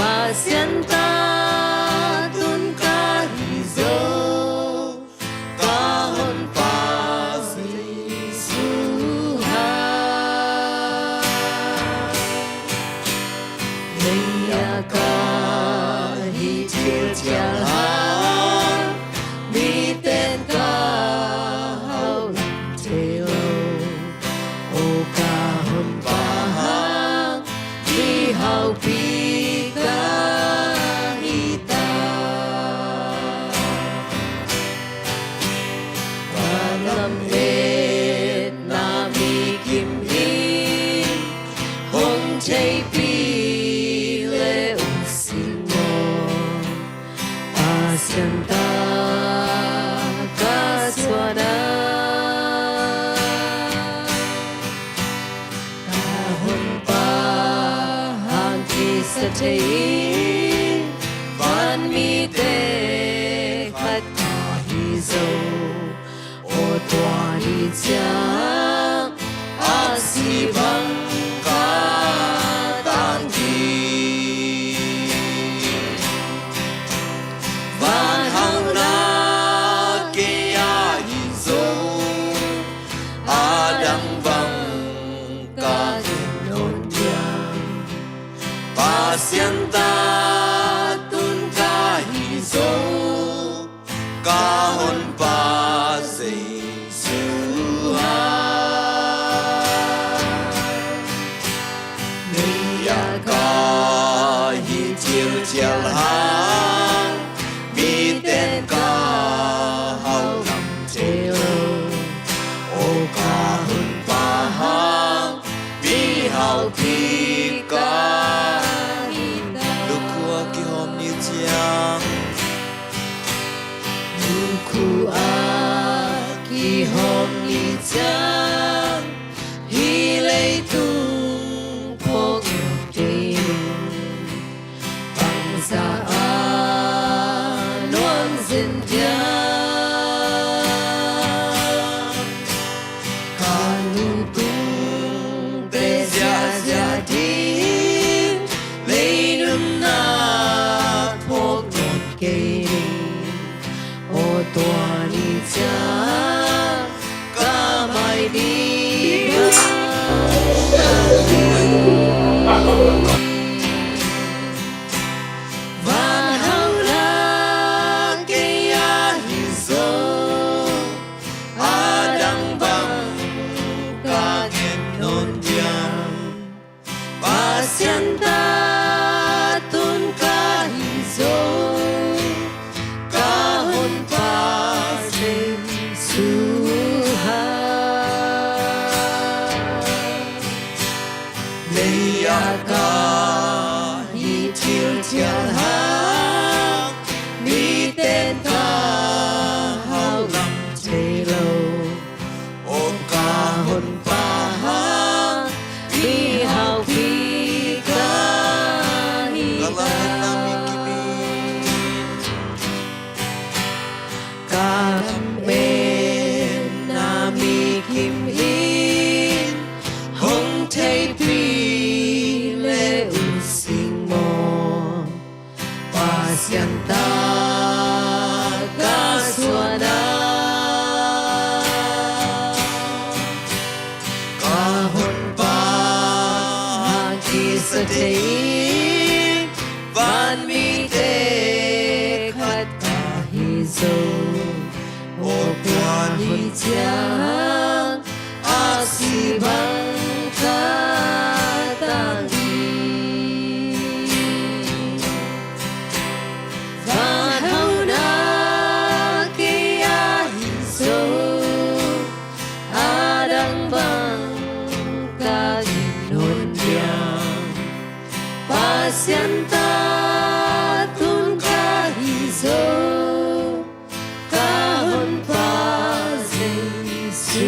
pasyenta tun kahizo kahon pa Yesuhan Naya kahit jalan miten kahau telo o kahon pahang lihau pika hita Panamit nami kimhin hong chay pile usimo Pasyanta kaswana kahon pahang kisatay van mi te khat kahizo o twani chang asibang katangki van hang na kaya hizo adang bang kahinon yang pasyenta tun kahizo kahon pa Yesuhan Niya kahit jalan miten kahau nam telo o kahon pahang bihau pika Luku aki hom ni tiang Luku aki hom ni tiang Hilay tung pok Pangsaan nuang zindiang Kanutung bezazadin Leinum na pok not gaining O tuani tiang kamay di Van haula kaya hizo adang bang kagenon diam pasyenta tun kahizo kahon pa Yesuhan Naya kahit jalan miten kahau nam telo o kahon pahang lihau pika hita Kamen nami kimhin hong tay pile usimo Pasyanta kaswana kahon pahang kisatay van mi te khat kahizo o tuani tiang asibang katangki Van hauna kaya hizo adang bang kaginon yang pasyenta tun kahizo kahon pa Yesuhan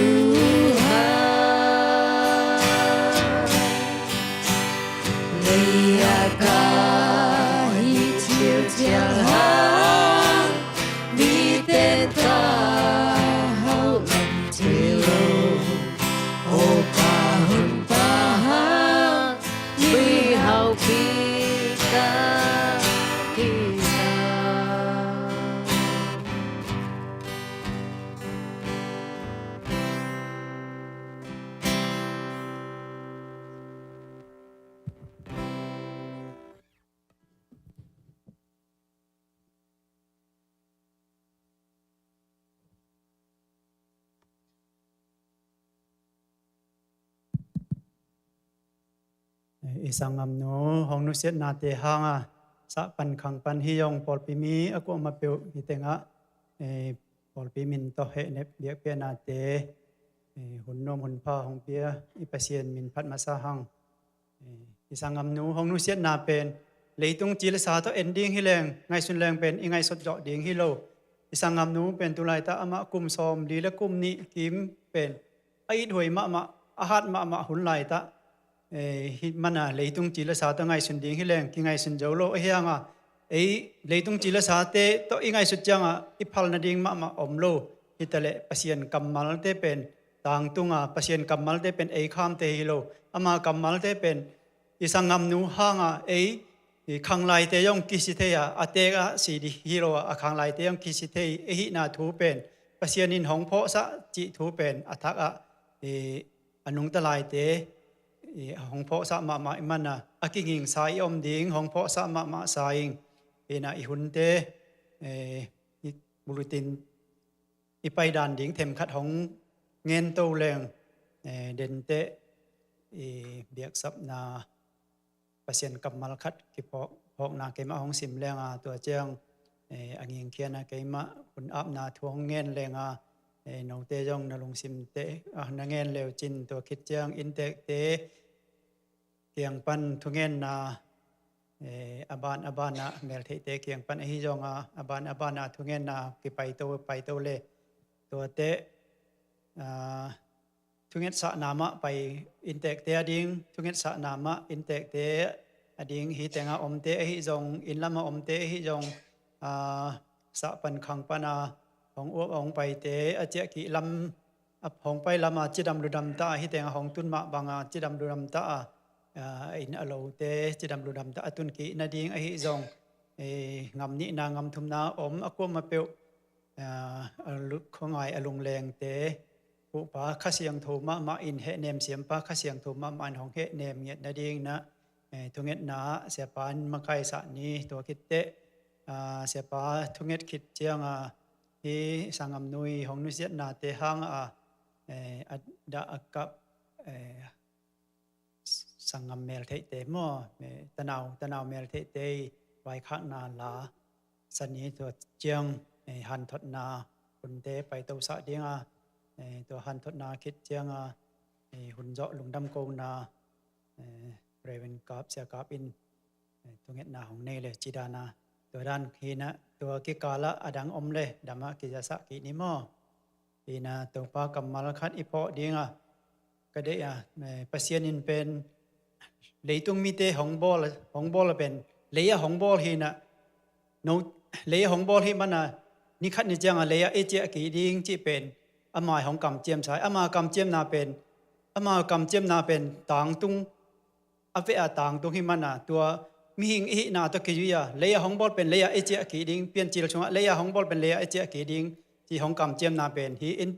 อีสังงำนูห้องนุเสนาเตหางสะปันขังปันฮิยองปอลปิมีอกุมาเปียวฮิเตงะปอลปิมินโตเฮเนเบียเปียนาเตหุ่นนมหุ่นผ้าห้องเปียอีปเซียนมินพัดมาซาหังอีสังงำนูห้องนุเสนาเป็นเลยตุงจีลสาโตเอนดิ้งฮิเลงไงสุนแรงเป็นอีไงสดเจาะดิ้งฮิโลอีสังงำนูเป็นตุลายตาอมะกุมซอมดีและกุมนี้กิมเป็นไอดหวยมะอาหัดมะหุ่นลายตาฮิมันเลยตุงจีลสาโตไงสุนดิ้งฮิเลงกิไงสุนเจ้าโลเฮียงเลยตุงจีลสาเตโตอีไงสุดจังอีพัลนาดิ้งมะอมโลฮิตะเลปเซียนกัมมัลเตเป็นต่างตุงปเซียนกัมมัลเตเป็นคามเตฮิโลอามากัมมัลเตเป็นอีสังงำนูหางขังไลเตยองกิสิเทียอเตกะสีดิฮิโรขังไลเตยองกิสิเทียหินาทูเป็นปเซียนินหงโพสะจิทูเป็นอัทักอนุงตะไลเตหงโพสะมะมันอากิงิงสายอมดิงหงโพสะมะสายนะอิหุนเตบุรุตินอีไปดันดิงเทมขัดหงเงินโตแรงเดนเตเบียกซับนาปเซียนกับมาลคัดกิพอกนาเกมาของสิมแรงตัวเจียงอังยิงเคียนเกมาคุณอับนาทวงเงินแรงนองเตยองนลงสิมเตนเงินเลวจินตัวคิดเจียงอินเตเตเกียงปันทุเงินนาอบานนาเมลเทเตเกียงปันฮิจงอบานนาทุเงินนากิไปโตเลตัวเตทุกเงสะนามะไปอินเตกเตอดิ้งทุกเงสะนามะอินเตกเตอดิ้งฮิเตงะอมเตฮิจงอินละมะอมเตฮิจงสะปันขังปนาของอ้วบองไปเตอเจกิลำของไปลำจิดำรุดำตาฮิเตงะของตุนมะบางจิดำรุดำตาอินอโลเตจิดำรุดำตาตุนกินาดิ้งฮิจงงำนี้นางงำทุมนาอมอกุมมาเปียวลุกของไงอลุงแรงเตผู้ป้าข้าเสียงโทมาอินเฮเนมเสียงป้าข้าเสียงโทมาอันของเฮเนมเงียนาดิ้งนะทุงเงนาเสียปานมาไกสะนี้ตัวคิดเตเสียปาทุงเงคิดเจียงที่สังอำนุยของนุเสียนาเตหังดากับสังอำเมลเทเตมอตะนาวเมลเทเตไว้ข้างนาลาสนีตัวเจียงหันทดนาคุณเตไปตัวสะเดียงตัวหันทดนาคิดเจียงหุ่นเจาะลุงดำโกนาเรเวนกาบเสียกาบอินตัวเงนาของเนเลจิดานาตัวด้านขีนะตัวกิกาละอดังอมเลยดามะกิจสะกินิมอปีนาตัวปากัมมาลคัดอิพอดีงก็ได้ปเซียนินเป็นเลยตุงมีเตของบอลเป็นเลยของบอลฮีนะโนเลยของบอลฮีมันนี่คัดนี่จังเลยเอเจกิดิงจีเป็นอามายของกำเจียมใช้อามากำเจียมนาเป็นต่างตุงอเวอต่างตุงหิมันตัวมีหิงอีนาตัวกิจุยาเลยของบอลเป็นเลยเอเจกิดิงเปลี่ยนจีรชงเลยของบอลเป็นเลยเอเจกิดิงที่ของกำเจียมนาเป็นฮีอิน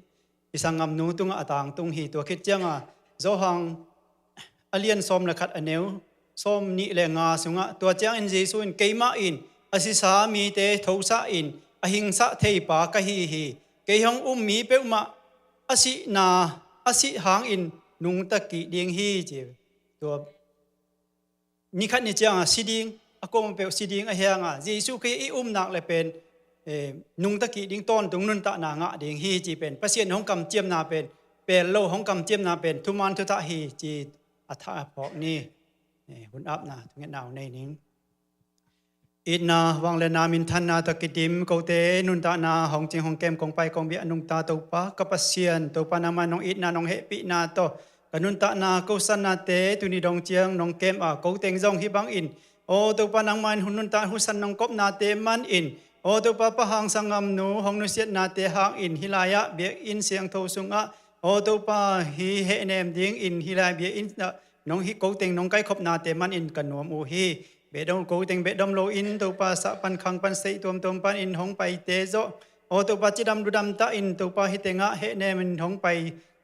อิสังงำนูตุงต่างตุงฮีตัวคิดจังโจหังอเลียนสมละคัดอเนวสมนี่แรงสุงตัวจังอินเจสุอินเกมาอินอสิสามีเตทศาอินอหิงสะเทปากะฮีเกยองมีเปอุมาอสินาอสิหางอินนุงตะกิเดียงฮีเจตัวนี่คัดนี่จังสิดิงอากงเปสิดิงอเฮียงเจสุเคยนักเลยเป็นนุงตะกิดิงต้นตรงนุนตะนางเดียงฮีจีเป็นปเซียนของกำเจียมนาเป็นโลของกำเจียมนาเป็นทุมันทุตะฮีจีอัฐะพอกนี่หุ่นอับนะทุกเงี้ยหนาวในนิ้งอินนาวังเลนามินทันนาตะกิดิมโกเตนุนตานาหงจิงหงเกมกงไปกงเบียนุงตาตัวปะกับเซียนตัวปานามาน้องอินนาน้องเฮปินาโตกนุนตานาโกสันนาเตตุนีดงเจียงน้องเกมโกเตงจงฮิบังอินโอตัวปานังมันหุนุนตาหุสันน้องกบนาเตมันอินโอตัวปะปะหังสังงามนูหงนุเสียนาเตหังอินฮิลายะเบียอินเสียงโทสุงโอตัวปะฮิเฮเนมดิงอินฮิลายเบียอินน้องฮิโกเตงน้องไก่ขบนาเตมันอินกันหนวมอูฮีเบดงโกเตงเบดมโลอินตัวปาสะปันขังปันเซตัวมปันอินหงไปเตโจโอตัวปาจิดำรุดำตาอินตัวปาฮิเตงะเฮเนมินหงไป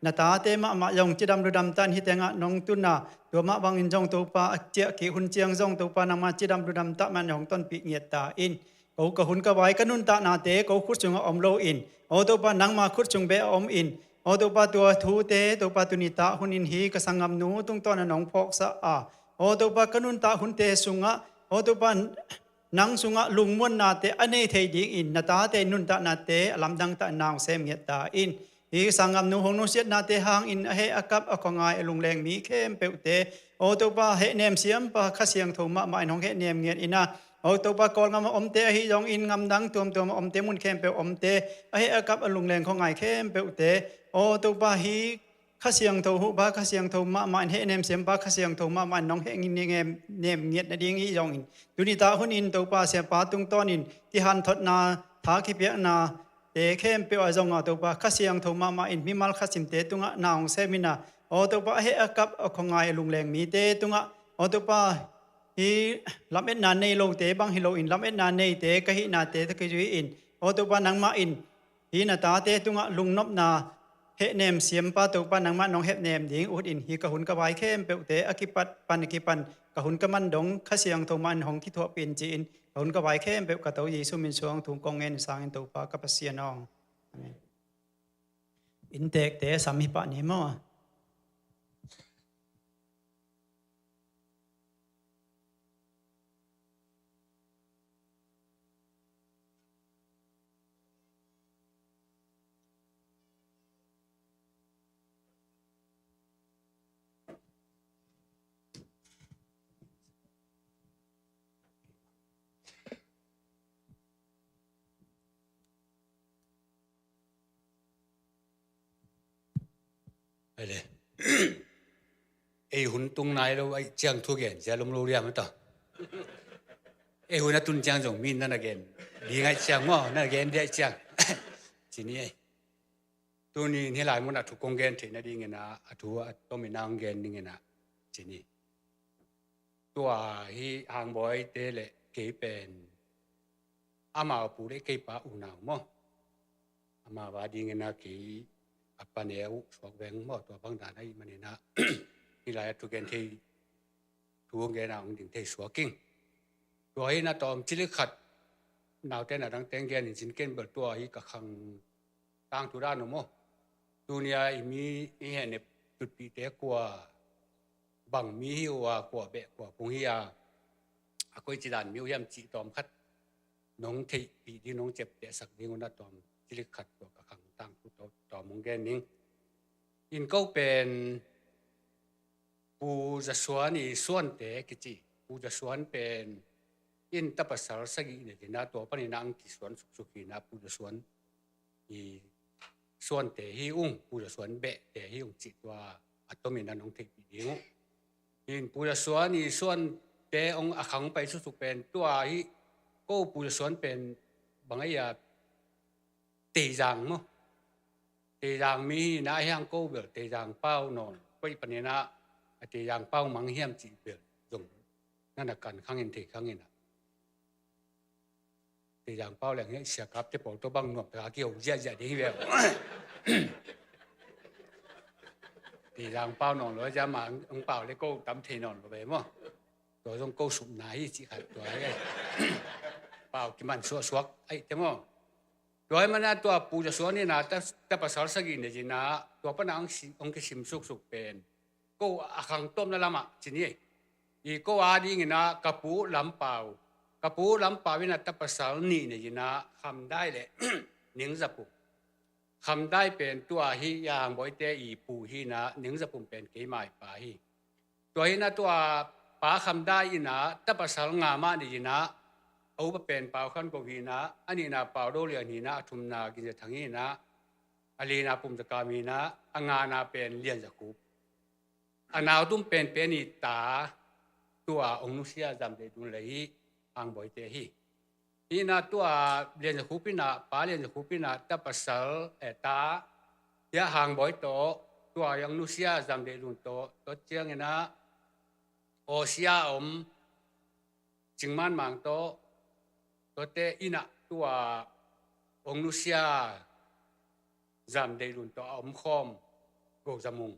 นาตาเตมะมะยองจิดำรุดำตันฮิเตงะน้องตุนาตัวมะบังอินจงตัวปาเจกิหุนเจียงจงตัวปานามาจิดำรุดำตามันหงต้นปีเงียตาอินโอกะหุนกะไว้กะนุนตานาเตโกขุดจุงอมโลอินโอตัวปานังมาขุดจุงเบอมอินโอตัวปาตัวทูเตตัวปาตุนิตาหุนอินฮีกะสังงามนูตุงตอนน้องพอกสะ โอตัวปะกันุนตาหุนเตสุงะโอตัวปะนังสุงะลุงมวนนาเตอเนเทดิงอินนาตาเตนุนตานาเตลำดังตานางเซมเยตาอินอีสังกำนูหงนุเสียนาเตหางอินเฮอกับอคงายลุงแรงมีเข้มเปวเตโอตัวปะเฮเนมเสียมปะขเสียงโทมะมาหนองเฮเนมเงียอินะโอตัวปะกอลงามอมเตฮิยองอินงำดังตัวอมเตมุนเข้มเปวอมเตเฮอกับลุงแรงของไงเข้มเปวเตโอตัวปะฮีข้าเสียงโทหุบาข้าเสียงโทมามันเฮเนมเสียมบาข้าเสียงโทมามันน้องเฮงินเนมเนมเงียดนดิ้งอียองอินตุนิตาหุนอินตัวปาเสียปาตุงต้นอินที่หันทดนาทาคิเปียนาเตเข้มเปียวจงเอาตัวปาข้าเสียงโทมามาอินมิมัลข้าสิมเตตุงะนางเซมินาโอตัวปาเฮอกับคงไงลุงแรงมีเตตุงะโอตัวปาฮีลำเอ็ดนานในโลเตบังฮิโลอินลำเอ็ดนานในเตกะฮินาเตตะกิจุอินโอตัวปานังมาอินฮีนาตาเตตุงะลุงนบนาเฮเนมเสียมปาตุปานังมันน้องเฮเนมดิงอุดอินฮีกะหุนกะไวเข้มเปอุเตอกิปัดปันกิปันกะหุนกะมันดงขะเสียงโทมันหงที่ทั่วเป็นจีนกะหุนกะไวเข้มเปกะเตาเยซูมินสวงถุงกองเงินสางอินตุปากะปะเสียนองอินเตกเตสามิปะนิมอไปเลยไอ้หุ่นตรงไหนเราไอ้เจียงทุกอย่างจะลงโรงเรียนมั้งต่อไอ้หุ่นนั่นตุนเจียงจงมีนั่นน่ะแกนดีไงเจียงมั้งนั่นแกนได้เจียงทีนี้ตัวนี้นี่หลายมันอ่ะถูกกงแกนถึงนั่นดีไงนะอ่ะถูกต้องมีนางแกนนี่ไงนะทีนี้ตัวที่ห่างบ่อยเตะเลยเกี่เป็นอามาปูได้เกี่ยป้าอุ่นเอามั้งอามาว่าดีไงนะเกี่ยอัปปะเนวสวกแวงหม้อตัวบางด่านให้มันนี่นะนี่หลายทุกแกนที่ทุกแกนเอาถึงที่สวกิ้งตัวให้น่าตอมจิลิขัดนาวแต่น่ะดังแต่งแกนสินเกนเบิดตัวให้กะคังต่างตุด้านโมตัวเนี่ยมีอีเห็นเนี่ยตุดปีเตกว่าบังมีหิวกว่าเบะกว่าพงฮิยาอากุยจิดานมิวยามจิตอมขัดน้องที่ปีที่น้องเจ็บเตะสักดิ้งน่าตอมจิลิขัดตัวกะคังต่างตุต่อมงแกนนิงอินก็เป็นปูจะสวนอีส่วนเตะกิจิปูจะสวนเป็นอินตะปัสสารสกิเนี่ยนะตัวปนินังกิสวนสุขีนะปูจะสวนอีส่วนเตะฮิอุ้งปูจะสวนเบะเตะฮิอุ้งจิตว่าอัตโตมินันองเทปีดิ้งอินปูจะสวนอีส่วนเตะองอาขังไปสุเป็นตัวฮิก็ปูจะสวนเป็นบางอย่างเตะจังมั้งเตะยางมีน่าเฮียงก็เบิดเตะยางเป้านอนไปปนินะเตะยางเป้ามังเฮียมจีเบิดจงนั่นกันข้างเงินเทข้างเงินเตะยางเป้าแหล่งเงี้ยเสียกับจะบอกตัวบังหนวดตาเกี่ยวเยอะๆดีแบบเตะยางเป้านอนแล้วจะมาองเป้าเลยก็ตำเทนอนไปมั้งตัวต้องก็สุดไหนจีขัดตัวไอ้เป้ากิมันสวกไอ้เจ้ามั้งโดยมันตัวปูจะสวนนี่นะแต่ภาษาสกินเนี่ยจีนะตัวปนังองค์สิมสุกเป็นก็อาคังต้มนั่นละมั้งจีนี่อีก็อาดีงี้นะกระปูลำเปล่ากระปูลำเปล่าวินาแต่ภาษานี่เนี่ยจีนะคำได้เลยหนิงจะปูคำได้เป็นตัวฮียางบ่อยเตอีปูฮีนะหนิงจะปูเป็นกี่หมายป่าฮีตัวฮีนะตัวป่าคำได้อีนะแต่ภาษางามาเนี่ยจีนะเอาไปเป็นเป่าขันกวีนะอันนี้นะเป่าโรเลียนีนะทุมนากินจะทั้งนี้นะอลีนาปุ่มตะกามีนะอังานาเป็นเลียนจักรุบอันนาวตุ้มเป็นนิตาตัวองนุเซียจำได้ดุลเลยอังบ่อยเตฮีนี่นะตัวเลียนจักรุปินะป่าเลียนจักรุปินะแต่ภาษาตายะหางบ่อยโตตัวยังนุเซียจำได้ดุลโตตัวเจียงนะโอเซียจิงมันมังโตตัวเตอินะตัวองนุเซียจำได้รุ่นตัวอมคอมโกจมุง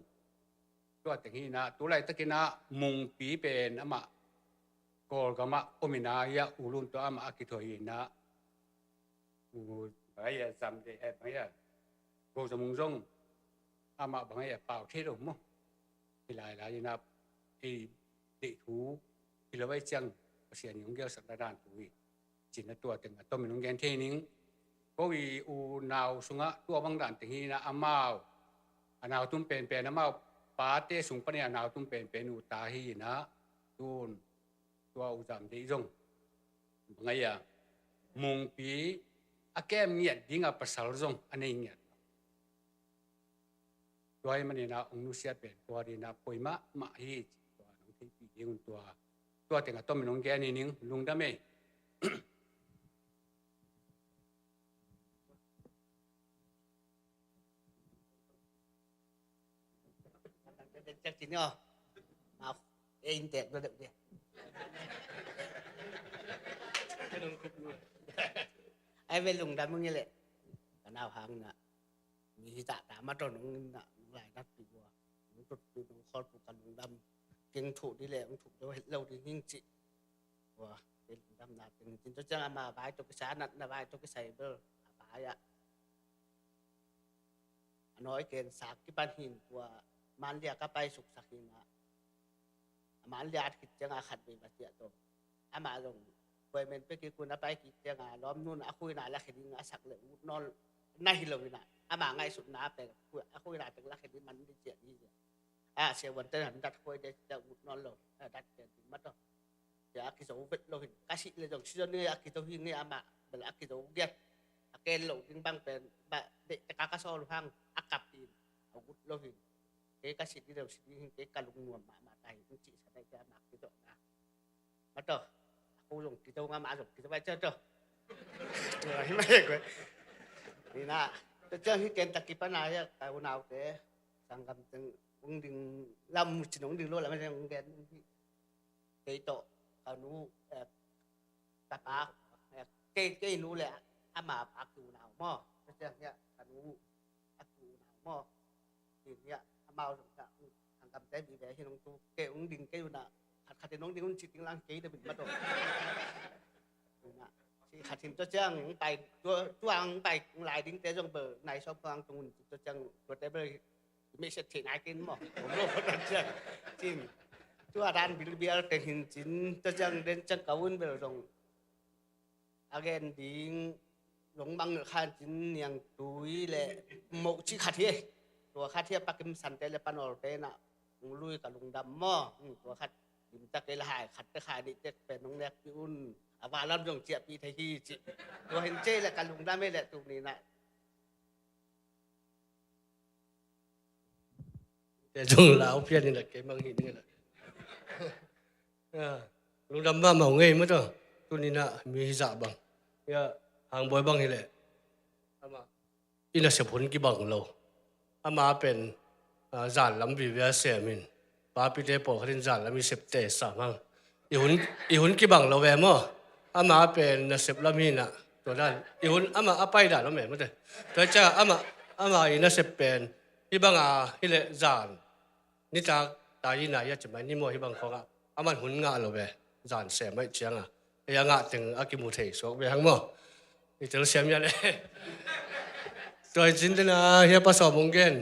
ตัวแต่งี้นะตัวไรตะกี้นะมุงปีเป็นอะมะกอลกะมะโอมินายะอุลุนตัวอะมะอากิโตยินะอูบางอย่างจำได้บางอย่างโกจมุงจงอะมะบางอย่างเป่าเทลงมั้งที่หลายนะไอ้ để thú thì là vậy chăngเสียนิงเกี่ยวสักด้านตุยจินนะตัวถึงต้มนงแกนเทนิงก็วีอูนาวสุงะตัวบางด่านถึงฮีนะอามาวอนาวตุ้มเป็นอามาวปาเตสุงปะเนี่ยอนาวตุ้มเป็นอูตาฮีนะตูนตัวอุจามดีจงไงอ่ะมุงปีอาแกมีดดิ้งอ่ะภาษาจงอันนี้เนี่ยตัวมันเนี่ยนะองนุเสียเป็นตัวดีนะป่วยมะฮีตัวน้องที่ปีเองตัวถึงต้มนงแกนี่นิงลุงได้ไหมchắc chính rồi nào em tẹt ra được đi ai về lùng đâm như lệ cả nào hàng nèมีตาตามาตอนนึงน่ะหลายนัดปีว่ามันตดดูน้องคอดปูกันลุงดำเก่งถูกนี่แหละมันถูกด้วยเราดียิ่งจิว่าเป็นลุงดำน่ะเป็นจริงจะจะมาบายตัวกระชานัดนะบายตัวกระใส่เบอร์บายอ่ะน้อยเกินสากที่ปันหินกว่ามันเรียกก็ไปสุกสักหินอ่ะมันเรียกคิดจะงาขัดไปบัดเดียตัวอามาลงไปมันไปกี่คนไปกี่จะงาล้อมนู่นคุยนายแล้วคิดงาสักเลยนอนน่าหิลวินะอามาไงสุดน้าแต่คุยนายแต่ละคิดมันได้เจียนี่เสียวันเตอร์หันดัดคุยได้จะอุดนอนลงดัดเกินมัดตัวจะคิดจะอุดลงหินกระสิเลยจงชื่อนี่คิดจะหินนี่อามาเวลาคิดจะอุดเดียดเกลลงถึงบางเป็นเด็กกากระโซลพังอากับดินอุดลงหินเกสิที่เราสิเกกะลุงนวมมาไตมันจิสได้จะหนักที่สุดนะมาต่อกูลงที่ตรงมาลงที่ตรงไปเจ้าไม่เว้ยนี่นะเจ้าที่เกณฑ์ตะกี้ปัญหาเนี่ยแต่วันเอาแต่สังคมจึงวงดึงลำจินวงดึงรู้แล้วไม่ใช่วงเกณฑ์ที่เกยโตเขานู้ตาปากเกยนู้แหละอามาปากดูหนาวหม้อเจ้าเนี่ยเขานู้ปากดูหนาวหม้อทีเนี่ยbao rồi cả hàng cầm tay bị bé thì nó tu kêu ông đình kêu là hạt thì nó đình ông chỉ tiếng lang kêu để mình bắt đầu thì hạt thì cho chăng những bài tua ăn bài lại đình té trong bờ này sau khoang tung cho chăng rồi té bơi mình sẽ thể này kiến mỏผมรู้ว่าchăng thì tua đan bị bia tình hình chín cho chăng đến chăng cầu un bờ rồng again đình lồng băng được khai chín nhàng túi lệ mộ chỉ hạt thếตัวข้าเทียบปักกิมสันเตเลปานอลเตน่ะลุยกับลุงดำหม้อตัวข้าดิมตะเกลหายขัดตะขายดิเจ็ดเป็นน้องแรกพี่อุ่นอาวาลำยงเจียปีไทยที่จิตัวเห็นเจ้และกับลุงดำไม่แหละตรงนี้นะแต่จงเหลาเพี้ยนนี่แหละเกมบางหินนี่แหละลุงดำบ้าเมาเงยมั้งตัวตัวนี้นะมีหิสะบังเนี่ยหางบอยบังนี่แหละอามาอินาเสพผลกี่บังเราอามาเป็นจานลำวิเวียเสียมินป้าพิเตปอขึ้นจานลำมีเสพเตสามังอีหุ่นกี่บังเราแวมอามาเป็นเสพลำมีน่ะตัวนั้นอีหุ่นอามาไปได้แล้วแม่ไม่ได้แต่จะอามาอีน่ะเสพเป็นอีบังอีเละจานนี่ตายีน่ะยัดจะไม่นี่มัวอีบังของอามันหุ่นงาเราแวจานเสียไม่เชียงยังถึงอากิมุเทสวกไปทั้งหมดนี่จะเสียมีอะไรตัวจริงๆนะเฮียภาษามงเกน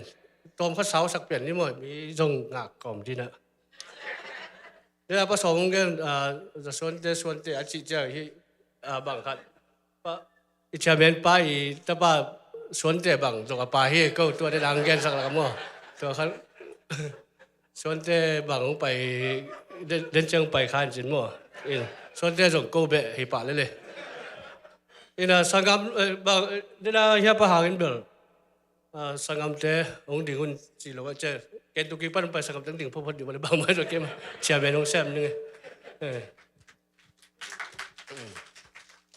ตอมข้าเสาสักเปลี่ยนนี่หมดมีจงหงักกล่อมที่นะเนี่ยภาษามงเกนจะส่วนเตะอาชีพเจ้าที่บางครับอิจฉาเมียนไปแต่ว่าส่วนเตะบางตรงกับป่าเฮียก็ตัวได้ดังเกนสักละมั้งตัวเขาส่วนเตะบางไปเดินจังไปข้านจินมั้งส่วนเตะส่งโกเบะให้ป่าเลยina sangam bang dina hiya pa hangin bel sangam te ong ding hun chi lo che ken tu ki pan pa sangam tang ding phot di bale bang ma ro kem chia ben ong sem ni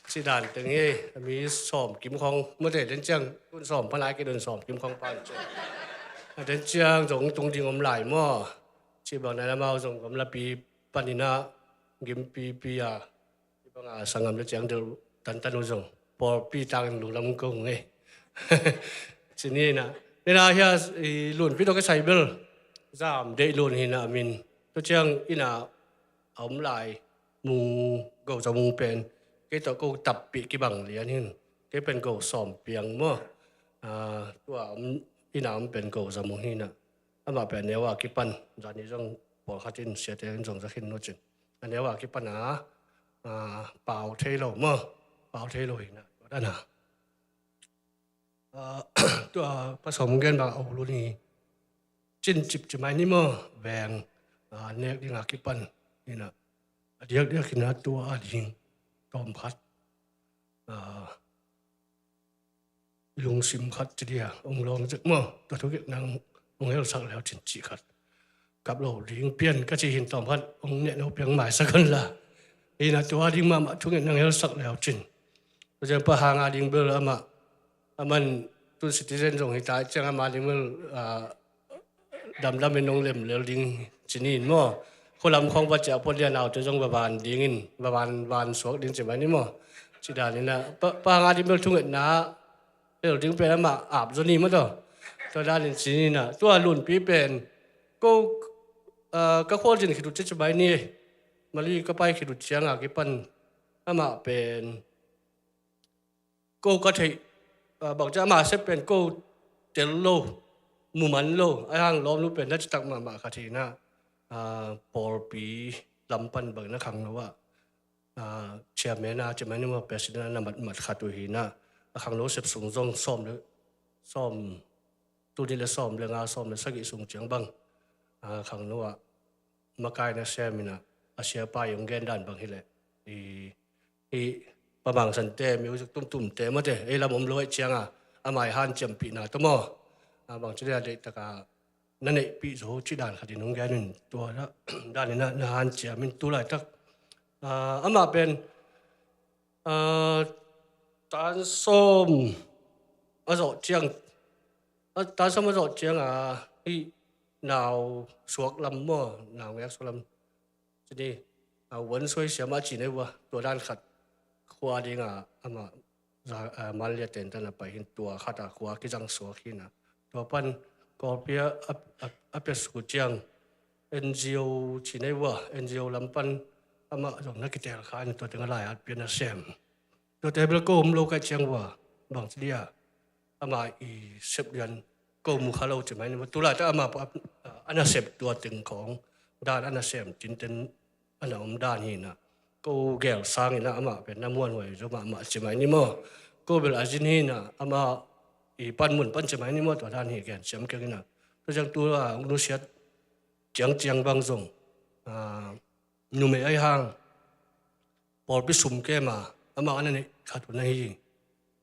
si dan teng e mi som kim khong mo de den chang kun som pa lai ke don som kim khong pan den chang jong tung ding om lai mo chi bang na ma jong gam la pi panina gim pi ya bang sangam le chang de tan ujung por pi tang lu lam ko nge sini na ina ya lun pi do ka sai bel zam de lun hina min to chang ina om lai mu go za mu pen ke to ko tap pi ki bang lian hin ke pen go som piang moตัวina om pen go za mu hina ama pen ne wa ki pan za ni jong ปอขัดอินเสียเตนจงจะขึ้นโนจินอันนี้ว่ากิปัญหาเป่าเทโลมั้งเป่าเทโลอีกนะด้านหน้าตัวผสมกันแบบเอาลูนี่จินจิบจะไม่นี่มั้งแบงเนี่ยที่งักกิปันนี่นะเดี๋ยวขึ้นนะตัวดิ่งตอมพัดลุงซิมขัดจะเดียองลองจากมั้งตัวทุกอย่างนั่งองให้เราสักแล้วจินจีขัดกับเราดิ่งเปลี่ยนก็จะเห็นตอมพัดองเนี่ยเราเปลี่ยนหมายสักคนละนี่นะตัวดิ่งมาทุกอย่างนั่งให้เราสักแล้วจินเราจะประหารดิ่งเบลมามันตุนสิทธิเส้นตรงหิตาจังมาดิ่งเบลดำเป็นนงเล่มแล้วดิ่งจินินมั้งคนลำของพระเจ้าพลเรียนเอาจะจงบานดิ่งอินบานสวกดิ่งจะไม่นี่มั้งจิดานี่นะประหารดิ่งเบลทุกอย่างนะเดี๋ยวดิ่งเป็นมาอาบจนี่มั้งตัวด้านนี้จินินนะตัวลุ่นปีเป็นก็โคจินขิดจะไม่นี่มาลีก็ไปขิดเชียงอ่ะกิปันมาเป็นก็ก็ที่บอกจะมาเสเป็นก็เตลโลมุมันโลไอ้ห่างล้อมรู้เป็นนักตักมาคดีนะปอลปีลำปันบางนักขังนะว่าเชียร์แม่นาจะไม่นึกว่าเป็นสิ่งนั้นมัดขาดตัวหินะขังโลเสพสูงจงซ้อมเลยซ้อมตัวนี้เลยซ้อมเรื่องซ้อมเลยสักกี่สูงเจียงบังขังโลว่ามากายนะเสียมินะอาเซียป้ายงเกนดันบางทีแหละอีประมาณสันเตมีอุจตุ่มเตมาเตเราผมรู้เชียงอาไม่หันจำปีน่ะตัวมั้งบางทีเด็กตะกานั่นเองปีโซชิดานขัดนงแกนึงตัวละด้านนี้นะหันเชียมินตัวไรทักอามาเป็นตานส้มจดเชียงตานส้มจดเชียงที่นาวสวกลำมั่วนาวแยกสวกลำทีนี้วันสวยเสียมาจีนเลยว่าตัวด้านขัดขวาดีงามาเลียเต็นตันไปเห็นตัวขัดขวากิจังสวกินะตัวปั้นก็เปียเปียสุจียง NGO จีนเลยว่า NGO ลำปั้นจงนักกิจการขายตัวถึงอะไรเปียนเสียมตัวแต่เบลก็ผมโลกเชียงว่าบางทีเดียอี10 เดือนก็มุขเราจะไม่เนี่ยตัวละแต่อันนั้นเสพตัวตึงของด้านอันนั้นเสพจินเต็นอันนั้นด้านนี้นะก็แก่สร้างนี่นะเป็นน้ำมันไว้จะมาจะไม่นี่มั้งก็เป็นอาชีพนี้นะอีปั้นมุนปั้นจะไม่นี่มั้งตัวด้านนี้แก่เชื่อมกันนะตัวจังตัวรู้เสียจังบางส่งนุ่มไอ้ห่างพอไปสุ่มแก่มาอันนั้นนี่ขาดตัวนี้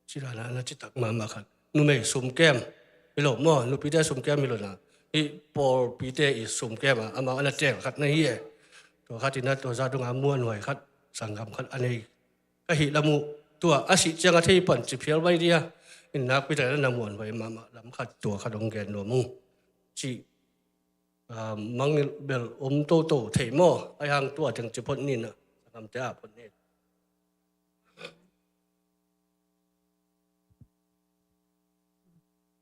ชิลานะจิตตักมาขัดนุ่มสุ่มแก้มไม่หลบมั้งนุ่มปีเตอสุ่มแก้มไม่หลบนะอีพอปีเตออีสุ่มแก้มอันนั้นแจ้งขัดนี่ตัวขัดที่นั่นตัวซาดุงม้วนหน่วยขัดสังคมขัดอันนี้ก็หิละมุตัวอาศิจังที่ปั่นจิเพียรไว้เดียอินนักวิจัยนั้นม้วนไว้มาลำขัดตัวขัดองแกนหนูมุงจีมังเบลโตเทมอไอห่างตัวจังจิพนนี่นะสังคมจ้าพนนี่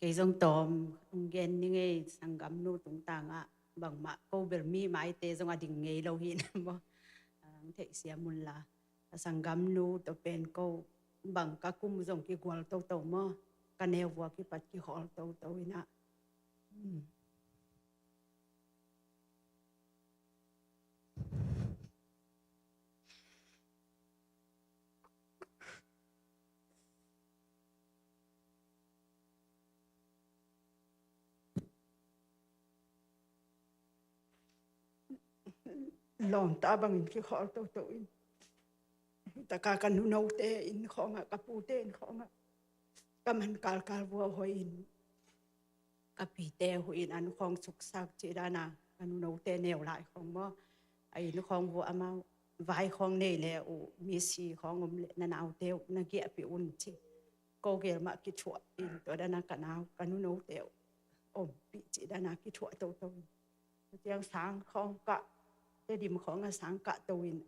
cái dòng tôm ông gen như nghe sang gắm nu tung tàng bằng mạ câu bể mi mãi tê dòng đình nghe lâu hin bo thế xia mun là sang gắm nu tàu pen câu bằng các cung dòng cái qual tàu mơ cái neo vua cái bát cái họ tàu ina lòng ta bằng cái họ tàu in ta cả cần nấu tê in khó ngã cà pu tê in khó ngã cà man cal vua hồi in cà pi tê hồi in ăn khoang sục sạc chỉ đa na cần nấu tê nèo lại khoang mơ ai nó khoang vua ama vài khoang này lẹ u mi si khoang lẹ na nào tê na kia pi un chi cô kia mà cái chuột inตัวđa na cả nào cần nấu tê ôm pi chỉ đa na cái chuột tàu tiếng sáng khoang cả để điểmของsáng cả tàu in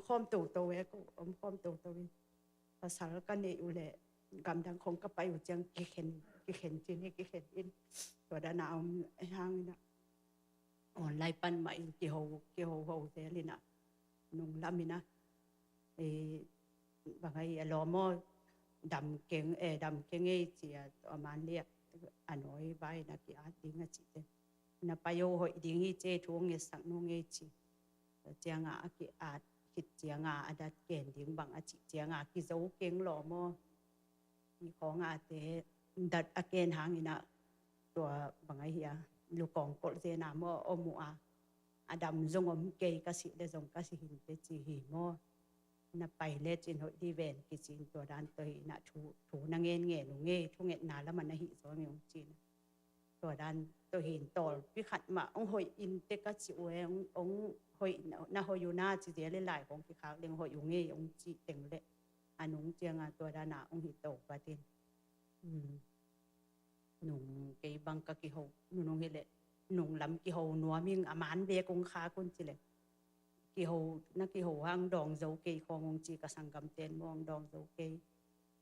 khom tàuก็khom tàu inภาษากันเนี่ยอยู่แหละกำดังของก็ไปอยู่จังกี่เข็นจีนี่กี่เข็นอินตัวด้านหน้าไอ้ห้างนี่นะออนไลน์ปั้นมาอินกี่โหเสียเลยนะนุ่งลำนี่นะบางไอ้ล้อมอดำเก่งไอ้เจียตัวมันเรียกอันน้อยใบนะกี่อาร์ตดิ้งจิต na payo hoi ding hi che thu nge sak no nge chi chianga ki at kit chianga adat ken ding bang a chi chianga ki zo keng lo mo ni khong a te dat again hangina to bang ai ya lu kong kol je na mo omu a adam zong om ke ka si de zong ka si hin te chi hi mo na pai le chin hoi di ven ki chin to dan to hi na thu na nge nu nge thu nge na la man na hi zo nge chin to dan to hin tol pi khat ma ong hoi in te ka chi we ong hoi na hoi yu na chi de le lai kong ki khak leng hoi yu nge ong chi teng le anung chiang a to da na ong hi to pa tin nung cái băng cái hậu nung hele nung lắm cái hậu núa mình aman về cũng khá con chỉ lệ cái hậu hang đòn dấu cây con ông chỉ cả sang cầm tiền mong đòn dấu cây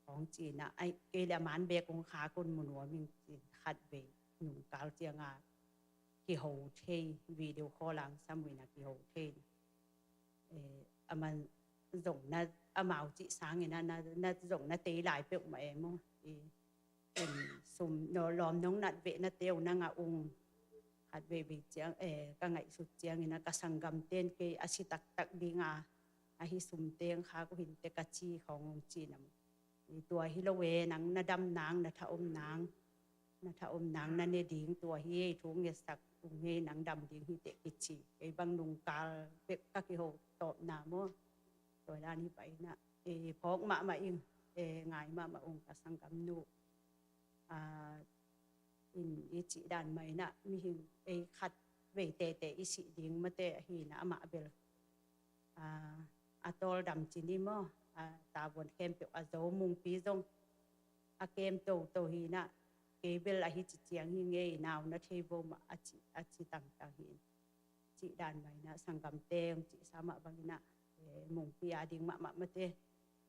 ông chỉ na ai cái là aman về cũng khá con một núa mình chỉ khát về nung cao chiang à cái hậu thế video call lang xăm với na cái hậu thế aman giống na amau chỉ sáng ngày na giống na tế lại biểu mà em không sum no lom nong nat ve na teo na nga hat ve bi chiang ka ngai su chiang ina ka sangam ten ke asitak tak dinga a hi sum teng kha ko hin te ka chi khong chi nam ni tua hi lo we nang na dam nang na tha om nang na ne ding tua hi thu nge sak nge nang dam ding hi te ki chi e bang nung ka pe ka ki ho to na mo to la ni pai na phok ma in ngai ma ong ka sangam nu in chị đàn mấy nè mi hình khát về tệ sĩ điên mà tệ hi na mà bel tol đầm chỉ đi mò ta buồn kem biểu dấu mùng pí rong kem tổ hi na cái bel hi chỉ chiang hi nghe nào nó thấy vô mà chị tăng hi chị đàn mấy nè sang cầm tem chị sao mà bằng nè mùng pí điên mà tệ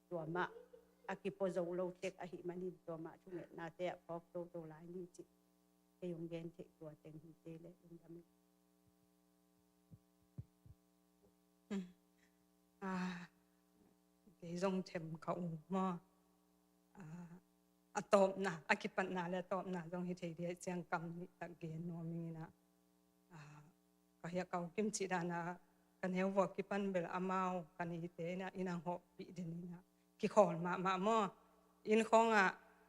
tua mà akipo zo lo tek a hi manin to ma thu nge na te phok to lai ni chi ke yong gen the to teng hi te le yong dam cái dòng thèm cậu mà tôm na akipan na le tôm na dòng hi thei dia chiang kam ni ta gen no mi na ka ya kau kim chi da na kan heu wo kipan bel amau kan hi te na inang ho pi din na ki khol ma mo in khong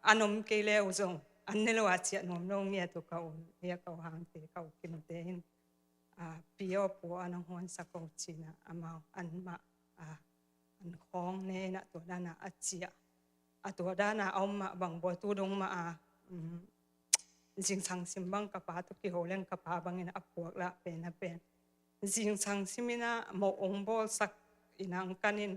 anom ke le uzong an ne lo achia nom no nge to kau ya kau hang te kau kim te in pio po anong hon sa ko china amau an ma an khong ne na to da na achia to da na om ma bang bo tu dong ma jing sang sim bang ka pa to ki ho leng ka pa bang in apuak la pen na pen jing sang simina mo ong bol sak inang kanin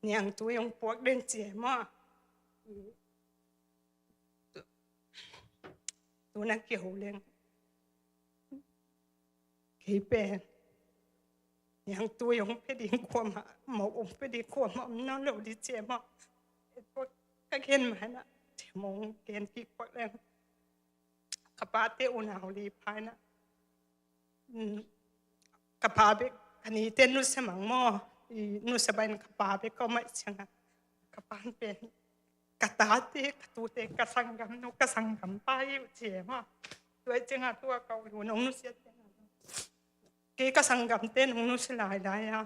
niang tu yung puak den che ma tu na ki ho leng ki pen niang tu yung pe ding kwa ma mo ong pe di kwa ma no lo di che ma puak ka ken ma na che mong ken ki kwa leng ka pa te una ho li pa na ka pa be ani ten nu se mang mo nu se bain ka pa be ko mai changa ka pan pen ka ta te ka tu te ka sangam no ka sangam pa yu che ma tu chenga tu ka lu no nu se ke ka sangam te nu se lai lai ya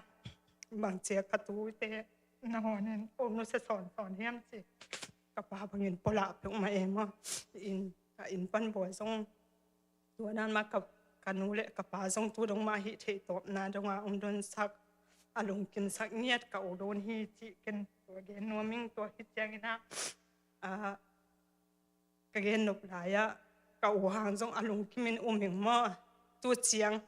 bang che ka tu te na ho nen o nu se son hem che ka pa bangin pola pe ma em ma in pan boy song tu nan ma ka kanu le ka pa song tu dong ma hi the top na dong a don sak alung kin sak niat ka odon hi chi ken to gen no ming to hi chang na ka gen nop la ya ka u hang jong alung kimin uming ma tu chiang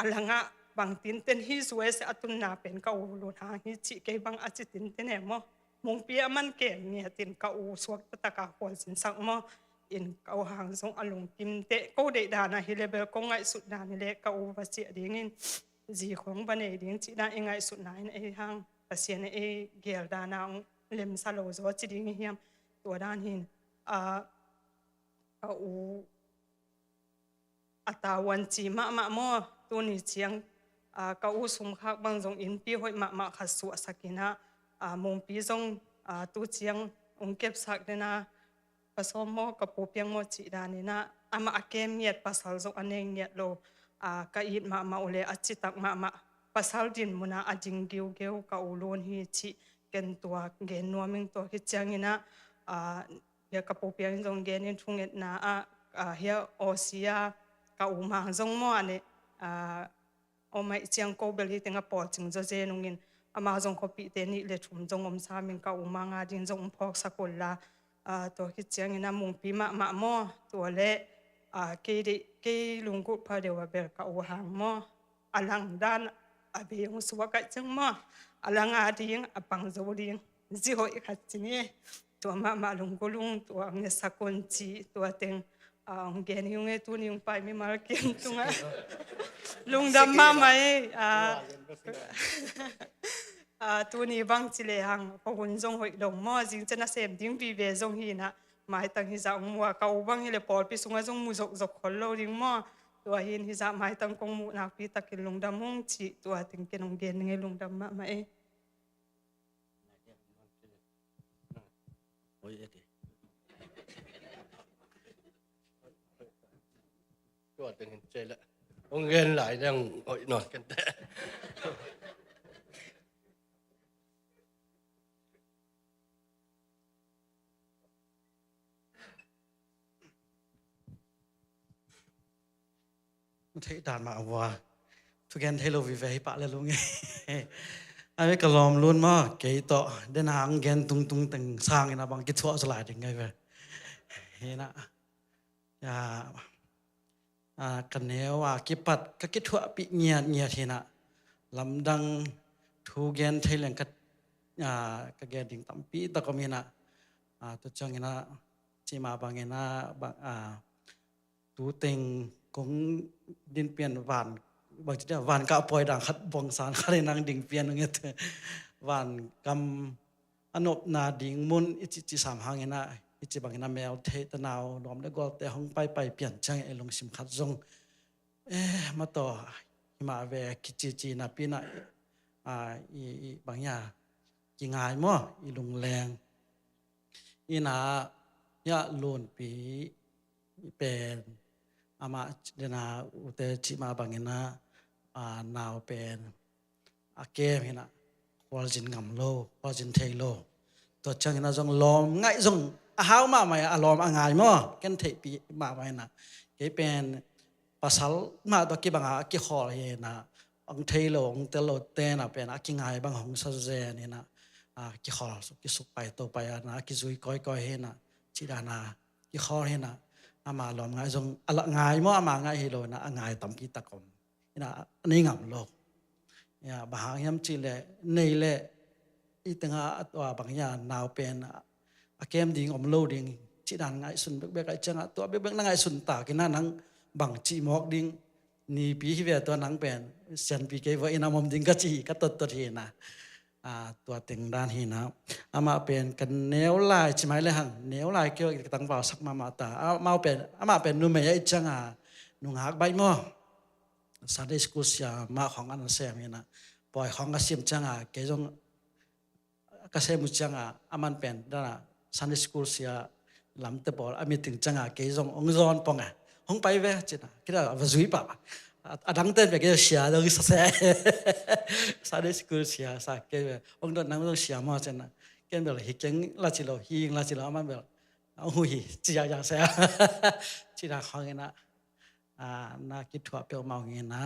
alanga bang tin ten hi sues atun na pen ka u lo ha hi chi ke bang a chi tin ten e mo mong pi aman ke nge tin ka u suak ta ka hol sin sak mo in ka u hang jong alung kim te ko de da na hi level ko ngai su da ni le ka u va chi ding in ji khong ban e ding chi na engai su na in hang pasien e gel da na lem sa lo zo chi ding hiam to dan hin u atawan chi ma mo tu ni chiang ka u sum khak bang jong in pi hoi ma kha su sakina mong pi jong ตู้เจียงองเก็บสักเดนะผสมหม้อกับปูเปียงหม้อจีดานี่นะอามาอาเกมเมียดภาษาจงอันเองเนียดโลกะอิดมาอุเลอจิตักมาภาษาดินมุนาอจิงเกียวกะอุโลนฮีจิเกนตัวเกนนัวมิงตัวคิดจังนี่นะเฮียกับปูเปียงจงเกนินทุงเอ็ดนาเฮียโอเซียกะอุมาจงหม้อเนี่ยโอไม่เจียงโกเบลีติงะปอจิงจะเจนุงินอามาจงคบิเตนี่เลชุมจงอมสามิงกะอุมางาดินจงพอกสกุลลาตัวคิดเจียงนี่นะมุงปีมาหม้อตัวเละกีลุงกุพาเดียวเบลกะอุหางหม้ออลังด้านอาเบียงสวกะจังหม้ออลังอาดิงอปังโจดิงจิโฮอีขัดจินี่ตัวมาลุงกุลุงตัวเงสกุลจีตัวเต็งเกนิยงเอตุนิยงไปไม่มาเกนตุงะลุงดำมาไหมตัวนี้บางจิเลหังพอหุ่นจงหอยดงหม้อจริงจะน่าเสพดิ้งปีเวจงฮีนะหมายตั้งฮิจามัวเกาบางฮิเลปอดไปสุงจงมุจกคนโลดิ้งหม้อตัวหินฮิจาหมายตั้งกงมุนักปีตะกินลุงดำมงจีตัวถึงเกนองเกนไงลุงดำมาไหมก็ถึงเจละองเงินหลายยังหน่อยกันแต่มันเทด่านมาว่าทุกแกนเทโลวิเวปะเลยลุงไงไอ้กระลอมล้วนมากเกยต่อเดินหางแกนตุงตึงสร้างนะบางกิจทั่วสลายยังไงเว้ยเห็นนะกันเนวกิปัดก็กิจทั่วปีเงียทีนะลำดังทุกแกนเทเลงก็แกนดิ่งตั้มปีตะก็มีนะตัวจังนะจีมาบางนะบางตูเต็งกงดินเปลี่ยนหวานบางทีหวานกะปล่อยดังขัดบองสารอะไรนางดิ่งเปลี่ยนอย่างเงี้ยหวานกำอนบนาดิ่งมุนอิจิสามหางเงี้ยนะอิจิบางเงี้ยแมวเทตนาวน้อมได้ก็แต่ห้องไปเปลี่ยนจังไอ้ลงสิมขัดจงมาต่อมาแวกิจินะปีน่ะอีบางอย่างกิงายมั้งอีลงแรงอีน่ะยะโลนปีเป็นอามาเดนาอุเตจิมาบางเงินะนาวเป็นอาเกมเห็นนะวอลจินงำโลวอลจินเทโลตัวจังเห็นนะจงลมง่ายจงหาวมาไหมลมง่ายมั้งกันเทปีมาไหมนะเกเป็นภาษามาตัวกี่บางกี่ข้อเห็นนะองเทโลองเตโลเตนะเป็นกี่ง่ายบางของสัจเจนี่นะกี่ข้อกี่สุกไปตัวไปนะกี่ซุยก้อยเห็นนะจิดานากี่ข้อเห็นนะอามาลอมง่ายจงอะไรง่ายมั้งอามาง่ายฮิโลนะง่ายตั้มกีตะกอมนะนี่งามโลเนี่ยบางอย่างจีเล่นี่เล่อีตั้งตัวบางอย่างนาวเป็นเกมดิ่งอมโลดิ่งจีดานง่ายสุนเบิกไอจังตัวเบิกนั่งง่ายสุนตากินนั่งบางจีหมอกดิ่งนี่ปีที่เวตัวนั่งเป็นเซนปีเกวอินามอมดิ่งก็จีก็ตัวทีนะตัวเต็งด้านหินะอามาเป็นกันแนวลายใช่ไหมเลยหังแนวลายเกี่ยวกับตั้งบ่าวสักมาตาอามาเป็นนุ่มใหญ่จังนุ่งหักใบหม้อสันเดย์สกูลเสียมาของอันเสียมีนะปล่อยของกระเสียมจังเกี่ยงกระเสียมจังอามันเป็นด้านสันเดย์สกูลเสียลำเตบอลอามีถึงจังเกี่ยงองค์จอนปองห้องไปเว้จินะคิดว่าว่าจุยป่ะดังเต้นไปก็เสียแล้วก็เสียสายเด็กสกุลเสียสักเกี่ยวองค์นั้นนั่งต้องเสียมาจังนะเกี่ยวแบบฮิจังลาจิโลฮิงลาจิโลมันแบบอุ้ยจีอย่างเสียจีน่าของเงี้ยนะน่าคิดถั่วเปรี้ยวเมาเงี้ยนะ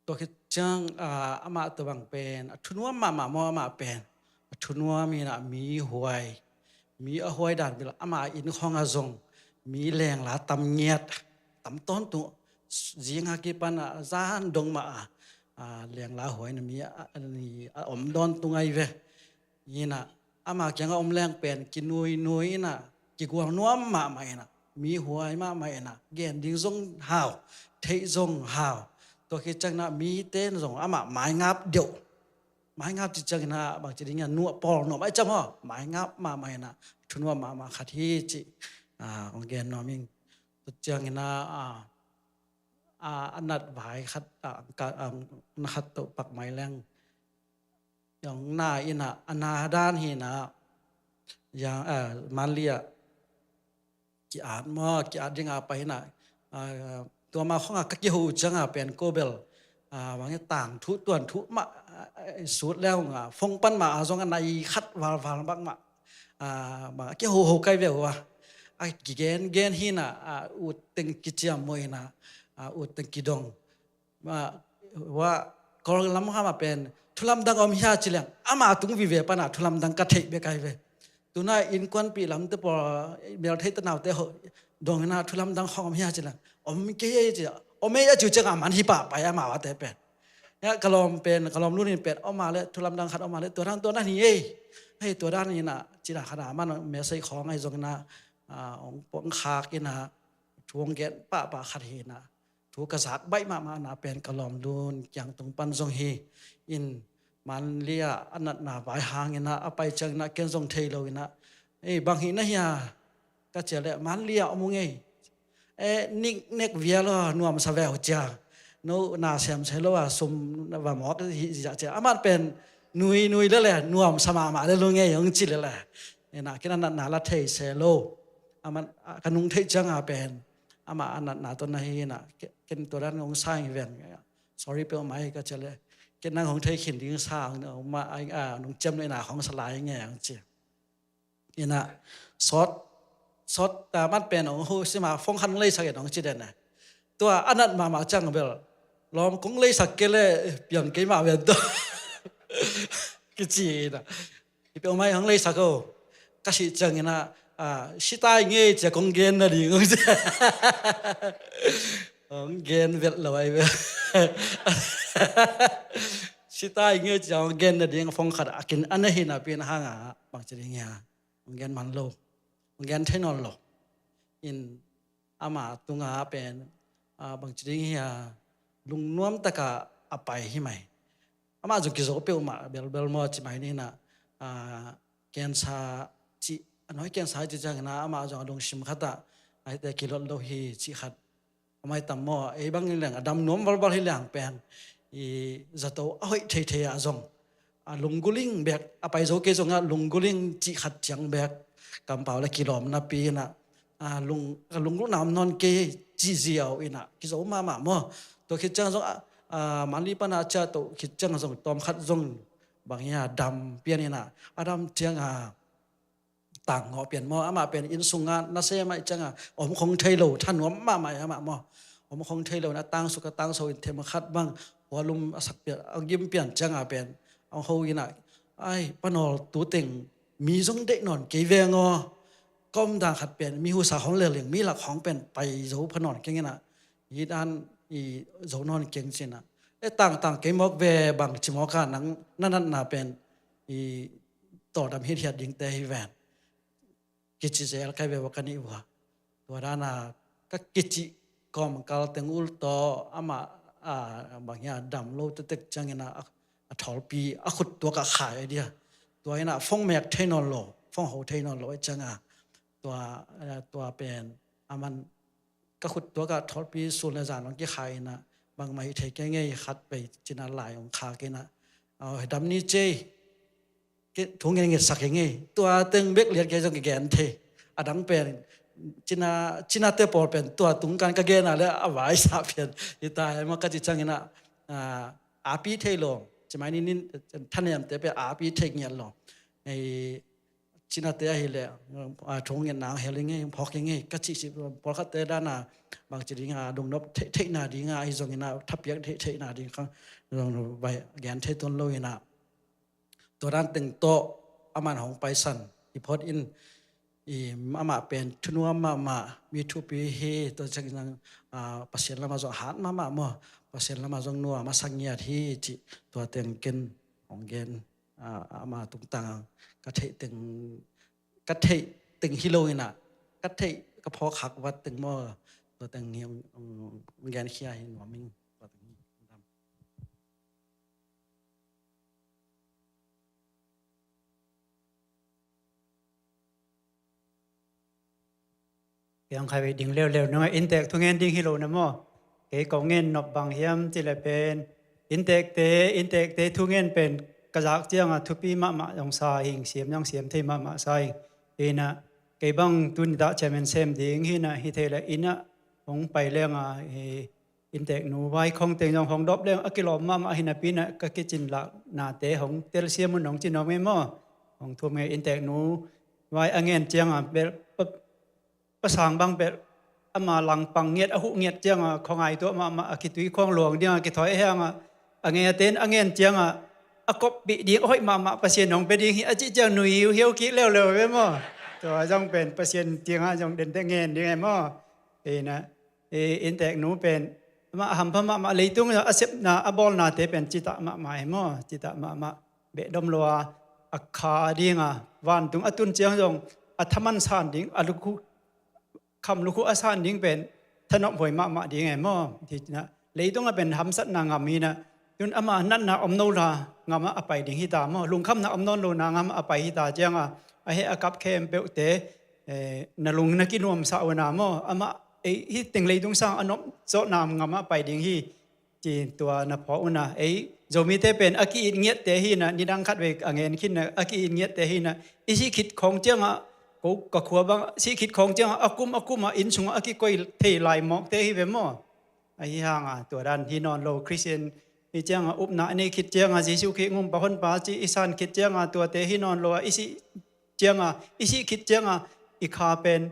ตัวคิดจังอามาตัวบางเป็นทุนว่ามาเป็นทุนว่ามีนะมีหวยมีหวยด่านเวลาอามาอินของอาจงมีแรงละตำเงียดตำต้นตัวจีงากิปันจานดงมาเลี้ยงลาหวยนะมีอันนี้อมดอนตุงไอเวยี่นะอามาเกี่ยงอมแรงเป็นกินนุยนะกิกวางนัวมาไม่นะมีหวยมาไม่นะเกณฑ์ดิ้งซงหาวเทซงหาวตัวคิดจังนะมีเต้นซงอามาไม้งับเดียวไม้งับจิจังนะบางทีดิ้งนัวปอลนัวไม่จำฮะไม้งับมาไม่นะทุนว่ามาขัดที่จิของเกณฑ์นอมิงตัวจังนะอันนัดหวายขัดนัดตัวปักไม้แรง อย่างหน้าอินะอนาด้านหินะอย่างมันเลียกี่อาจมอกี่อาจยังไปนะตัวมาของกักยี่หูจังเป็นโกเบลบางอย่างต่างทุตัวนทุมาสุดแล้วฟงปั้นมาจงกันในคัดวาลบักมาบางกี่หูไกลเววะกี่เกณฑ์หินะอุดตึงกิจยามมวยนะอุดตึงกิดงว่าก็ลำข้ามาเป็นทุลำดังอมยาจิเลงอามาตุงวิเวปนะทุลำดังกัดเทเบกไกเวตัวน่าอินควันปีลำเตปอเบลเทตนาวเตหดงน่าทุลำดังข้อมยาจิเลงอมเกยจิอมเมยจู่จังมันฮิปะไปอามาว่าเตเป็นเนี่ยกลอมเป็นกลอมรุ่นนี้เป็นออกมาเลยทุลำดังขัดออกมาเลยตัวนั้นนี่ให้ตัวด้านนี้นะจิตขนาดมันเมสใส่ของไอ้จงนะองปงคากินะทวงเกตป้าขัดเห็นนะถูกกระสักใบมานะเป็นกลอมรุ่นอย่างตรงปันจงฮีอินมันเลียอันนั้นนะไปหางนะเอาไปจังนะเกณฑ์ทรงเทโลนะบางทีนะเฮียก็เจอเลยมันเลียอมุงนิกเนกเวียลนัวมสเวลจ้าโนนาเซมเซลว่าสมว่าหมอก็จะอามันเป็นนุยแล้วแหละนัวมสมาเลยลงยังจิเลยแหละนะแค่นั้นนาละเทเซโลอามันกันนุงเทจังเป็นอามาอันนั้นตัวนั้นนะเกินตัวนั้นของสร้างอีเวนต์ sorry เปล่าไหมก็จะเลยเกินนั่งของเทขินดิ้งสร้างมานุ่งจำในหนาของสลายไงอย่างเจียนะซอสแต่มันเป็นของหูสิมาฟงคันเลยสักอย่างของจีเดนนะตัวอันนั้นมาจังเบลลอมคงเลยสักเกลเปลี่ยนเกมมาเป็นตัวกิจีนะที่เป็นไม่ของเลยสักก็ก็สิจังนะสิตายเงี้ยจะคงเกนนะดิของจีของเกนเวลเลยเวสิตายเงี้ยจะคงเกนนะดิของฟงขัดกินอันนี้นะเป็นห่างบางจีเงี้ยของเกนมันโลงานเทนอลหรออินอามาตุงาเป็นบางทีเฮียลุงน้อมตะกะอภัยให้ไหมอามาจุกิโซเปียวมาเบลมอจิไหมนี่นะแกนซาจิน้อยแกนซาจิจังนะอามาจงลงชิมขัดไอแต่กิโลโลฮีจิขัดอามาตั้มมอบางเรื่องดำน้อมบอลให้เรื่องเป็นจะโตเอาให้เทอาจงลุงกุลิงแบกอภัยโซเกจงลุงกุลิงจิขัดจังแบกกำเปล่าและกิโลมนาปีนะลุงลูกน้ำนอนเกยจีเจียวอินะกิโซมาหม้อตัวคิดจังสงมันรีปนาจะตัวคิดจังสงตอมขัดสงบางอย่างดำเปลี่ยนอินะดำเจียงต่างเปลี่ยนหม้ออามาเป็นอินสุงานน่าเสียไหมจังอมคงเทโลท่านหัวมาใหม่อามาหม้ออมคงเทโลนะตั้งสุกตั้งโซอินเทมขัดบ้างหัวลุมสักเปลี่ยนเอายิ้มเปลี่ยนจังเป็นเอาเขาอินะไอ้ปนอตัวเต็งมีจงเด็กนอนเกยเวงก้มด่างขัดเปลี่ยนมีหัวสาของเหลืองมีหลักของเป็นไปโจพนอนเก่งนะยีด้านโจนอนเก่งสินะต่างเกมอกเวบางจิมอการนั่นน่ะเป็นต่อดำเฮียดยิงแต่ฮิแวนกิจเจลใครเววกันนี่วะตัวด้านก็กิจกอมกาลเต็งอุลต่ออามาบางอย่างดำโลตะเต็กจังนะถอลปีขุดตัวกะขายไอเดียตัวนี้นะฟงแมกเทนอลโลฟงโฮเทนอลโลจังตัวเป็นมันก็ขุดตัวกะถอลปีส่วนในจานของกี่ขายนะบางไม่เทแก่ง่ายขัดไปจินาลายของขากินะเอาดำนี้เจทุ่งเงี้ยสักอย่างงี้ตัวตึงเบกเลียดแกจงแกนเทอดังเป็นจินาเตปอเป็นตัวตุงกันกะเกนะแล้วเอาไว้สาเพียนยี่ตายมันก็จะจังนะอาปีเทลงจะหมายนี่ท่านเนี่ยแต่เป็นอาปีเทงเงี้ยหรอไอจินาเตะเฮเลยทุ่งเงี้ยหนาวเฮลิงเงี้ยพอกเงี้ยก็ชิชิพอเขาเตะด้านน่ะบางจุดงาดงนบเทนาดีงาไอจงเงี้ยทับยักเทนาดีเขาลองไปแกนเทต้นโลยนะตัวด้านตึงโตอามันของไปสันอีพอดอินอามาเป็นทุนัวมามีทุปีเฮตัวจังปัสเซนละมาจงหาดมาหม้อปัสเซนละมาจงนัวมาสังเงียที่จิตัวเต็งเกนของเกนอามาตุงตังกระเทตึงฮิโลอินะกระเทกระเพาะขักวัดตึงหม้อตัวเต็งเฮียงเกนเขียหินหัวมิงยังใครไปดิ่งเร็วๆน้อยอินเตกทุกเงินดิ่งฮิโลนะมั่วเก๋กองเงินนบบางเฮียมจิเลเป็นอินเตกเตทุกเงินเป็น กระจากเจียงทุปีมาจงสาหิงเสียมยังเสียมเทมาสายนะเก็บังตุนดาเชมันเซมดิ่งหินะฮิเทเลอินะของไปเรื่องอินเทกนูไว้ของเตียงยองของดบเรื่องอกิโลมาหินะปีนะก็กิจินละนาเตของเตลเซียมุนของจินเอาไม่มั่วของทัวเมอินเทกนูไว้อังเงินเจียงเบลประสางบางเบลมาหลังปังเงียดหุเงียดเจียงของไอตัวมาคิดวิของหลวงเดียงคิดถอยแห้งอังเงินเต้นอังเงินเจียงกบปีดีโอ้ยมาเปอร์เซ็นต์ของเป็นดีอาจิเจียงหนุ่ยเหี่ยวคิดเร็วๆไว้มั่วตัวจงเป็นเปอร์เซ็นต์เตียงจงเด่นแต่เงินดีไงมั่วนะอินเทกนูเป็นมาหำพมาเลยตุ้งอาเซปนาอบอลนาเตเป็นจิตมาหมายมั่วจิตมาเบดมลัวอักขาดีงวันตุงอตุนเจียงจงอัธมันสานดิ้งอลุคุคำลุคุอาสานดิ้งเป็นถนอมหวยมาดีไงมั่วที่นะเลยตุ้งเป็นทำสัตนางามีนะจนอามานั่นนะอมโนลางามาอไปดิ้งฮิตามั่วลุงคำนะอมโนโลนางามาอไปฮิตาเจียงเฮอากับเข้มเปอุเตนลุงนักกินวมสาวนามั่วอามาฮิติงเลยตุ้งสร้างอนบโซนามงามาไปดิ้งฮิจีตัวนพออุณาโจมีเตเป็นอากีเงียเตหินะนิดังคัดเวกอังเงินคิดนะอากีเงียเตหินะอิสิคิดของเจ้ากูก็ขวบสิคิดของเจ้าอากุมอินสุงอากีก้อยเทลายหมอกเตหิเวมอไอ้ห่างตัวดันที่นอนโลคริสเตียนอีเจ้าอุปนาอันนี้คิดเจ้าจิสุขิงุมปะคนปาจิอิสานคิดเจ้าตัวเตหินอนโลอิสิเจ้าอิสิคิดเจ้าอีขาเป็น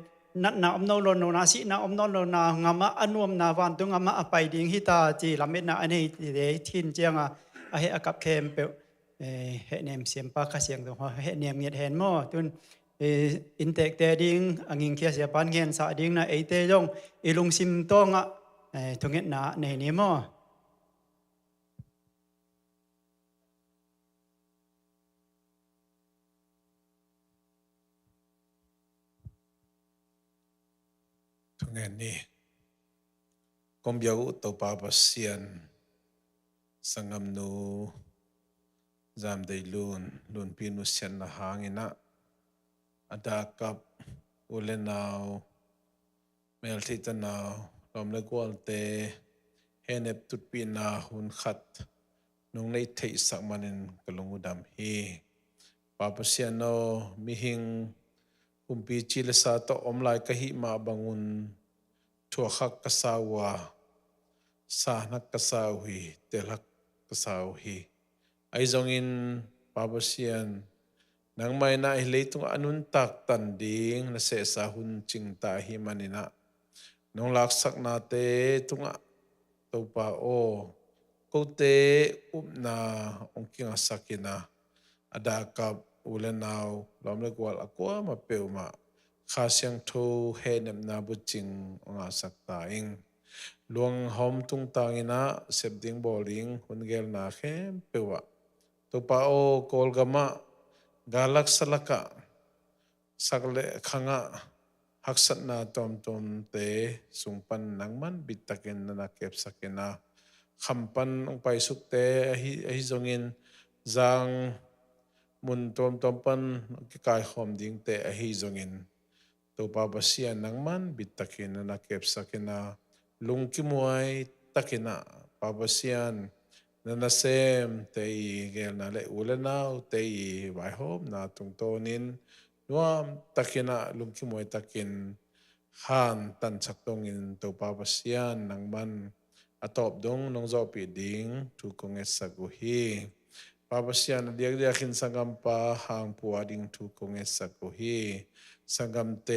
นัดนาอมโนโลโนนาสินาอมโนโลนางามาอนุมนาวันตุงามาอไปดิ้งฮิตาจีลำเม็ดนาอันนี้เดทินเจ้าเฮอากับเข้มเปเฮเนมเสียมปากเสียงตรงเฮเนมเงียดเห็นมั่วตุนอินเตกเตดิ้งอังอิงเคียเสียปันเงียนสาดิ้งนะเตยงอิลุงซิมตองทุงเงินนาในนี้มั่วทุกเงินนี่กมยาวตัวปาปัสเซียนสังกมนูจามได้ลุนปีนุเซียนละหางินะอดากับอุเลนาวเมลทิตนาวลมเลกวลเตเฮเนปตุปีนาหุนขัดนงในเทสักมันินกลงอุดามฮีปาปัสเซียนโนมิหิงคุมปีจิลสาโตอมลายกะหิมาบังุนทัวขักกษาวาสานักกษาวีเตลักกษาวีไอจงอินปาบเซียนนางไม่น่าเลยตุงอนุนตักตันดิ้งนะเสสาหุนจิงตาหิมันินะน้องลักสักนาเตตุงตัวปาโอกูเตอุบนาองคิงสักินะอดากับอุเลนาวลอมเลกวลอกัวมาเปียวมาข้าเสียงทูเฮเนมนาบุจิงองอาสักตาอิงลวงหอมตุงตางินะเสพดิ้งบอลิงหุนเกลนาเข้มเปียวตัวปาโอกอลกามะกาลักสลักะสักเลขังะฮักษณะตอมเตสุงปันนังมันบิดตะเกนนาเก็บสักนะคำปันองไปสุกเตฮิจงอินจางมุนตอมปันกิกายหอมดิ้งเตฮิจงอินตัวปาบเสียนังมันบิดตะเกนนาเก็บสักนะลุงกิมวยตะเกนะปาบเสียนนั่นเซมเตยเกลนาเลอุเลนาวเตยไวโฮมนาตุงโตนินนัวตะกินะลุงคิมวยตะกินฮันตันสักตงอินตัวปาปเซียนนังมันอตอบดงนงจอปีดิงทุกงเอสกุฮีปาปเซียนเดียกินสังกัมปาหางปัวดิงทุกงเอสกุฮีสังกัมเต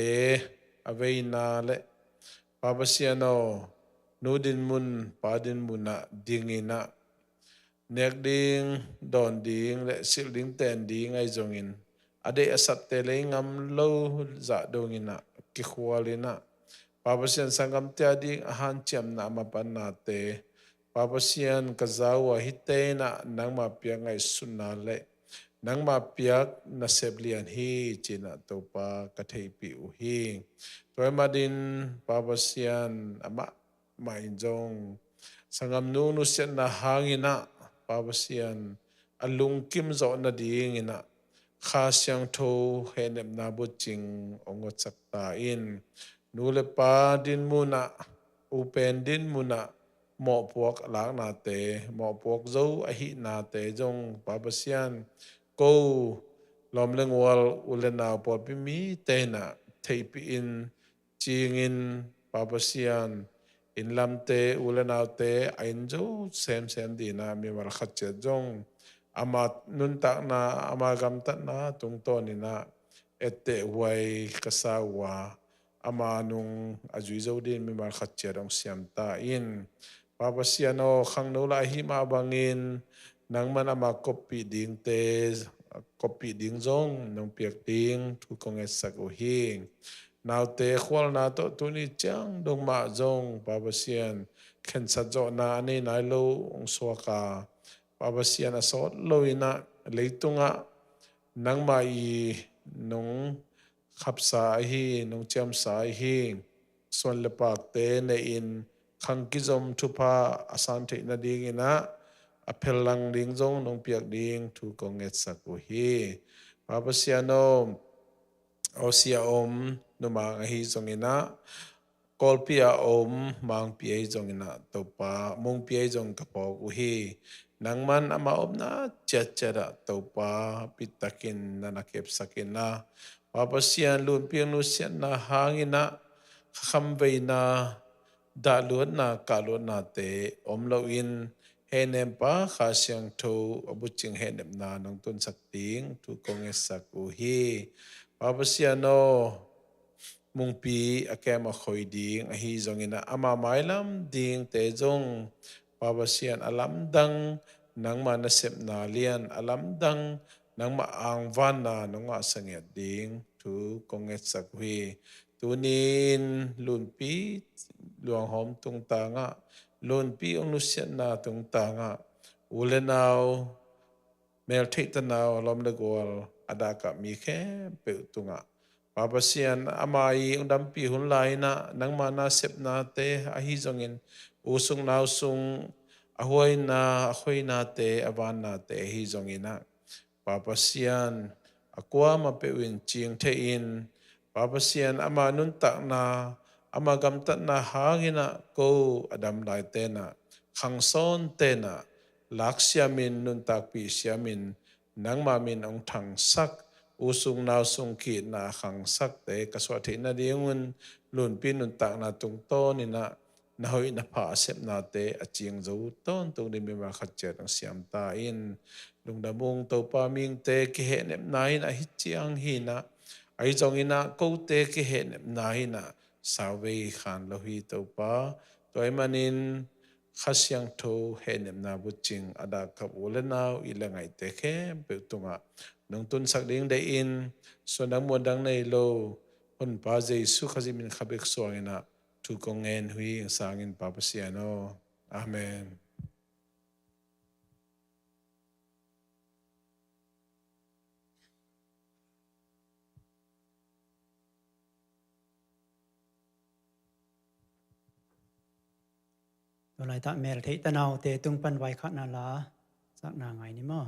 อเวนาเลปาปเซียนโนนูดินมุนปาดินมุนะดิงอินะเนกดิ้งดอนดิ้งและสิลดิ้งเตนดิ้งไอจงอินอเดอสัตเตเลงามโลจะดงอินะกิขวาลินะปาปเซียนสังกัมเตียดิ้งอาหารเจียมนามาปันนาเตปาปเซียนกะจาวะฮิเตนะนังมาเปียงไอสุนนาเลนังมาเปียกนาเซบเลียนฮีจีนะตัวปากะเทปิอุฮีตัวมาดินปาปเซียนอะมะมาอินจงสังกัมนูนุเซนนาหางินะปาบเซียนอลุงกิมโจนาดีงินะข้าเสียงโทเฮเนมนาบุจิงองค์จักตาอินนูเลปาดินมุนะอุเปนดินมุนะ mọ puak lak na te mọ puak zo a hi na te jong Papa sian ko lom leng wal ulen na por pi mi te na thei pi in ching in Papa sian in lam te ulen na te ain zo sem di na mi mal khat che jong ama nun tak na ama gam tat na tung to ni na ette wai kasawa ama nung azui zo din mi mal khat che dong siam ta in Papa siano khang no la hi ma bangin nang man ama copy ding te copy ding zong nong piak ding thu kong esak o hing nào te khwal na to tu ni chang dong ma zong Papa sian khen sa zo na ani nai lo ong so ka Papa sian a sot lo ina leitunga nang mai nong khap sa hi nong cham sa hi son le pak te ne in khang ki zom thu pa asan the na ding ina a phel lang ding zong nong piak ding thu ko nget sak ko hi Papa siano osia om no ma hi zong ina kol pia om mang pia zong ina to pa mong pia zong ka po ku hi nang man ama om na cha cha da to pa pitakin na nakep sakin na Papa sian lun piang nu sian na hangina kham ve na da luan na ka luan na te om lo in henem pa kha siang tho abuching henem na nong tun sak ting tu kong esak u hi Papa siano mung pi akem a khoi ding a hi zong ina ama mailam ding te jong Papa sian alam dang nang ma na sep na lian alam dang nang ma ang van na nong ma sanget ding tu kong esak hui tunin lun pi luang hom tung ta nga lun pi ong nu sian na tung ta nga ulenau mel thei ta naw lom le gol ada ka mi khe pe tunga Papa sian amai ong dam pi hun lai na nang ma na sep na te a hi zong in usung naw sung a hoi na te awan na te hi zong ina Papa sian akwa ma pe win ching the in Papa sian ama nun tak na ama gam tat na hangina ko adam lai te na khang son te na lak siamin nun tak pi siamin nang ma min ong thang sak usung naw sung ki na khang sak te kaswa the na dingun lun pin nun tak na tung to ni na na hoi na pha sep na te a chiang zo ton tung ni mi ma khat che ang siam ta in lung da mung to pa ming te ki he nem nai na hi chiang hi na ai zong ina ko te ki he nem nai na sawe khan lo hi to pa toy manin khasyang tho he nem na bu ching ada kap ulenaw ilangai te khe pe tunga nong tun sak ding de in so nang mo dang nei lo hun pa jesu khajimin khabek so ina tu kongen hui sangin Papa siano amenตัวไรตาเมลเทตนาวเตตุงปันไว้ขนาลาสักนาไงนี่มั้ง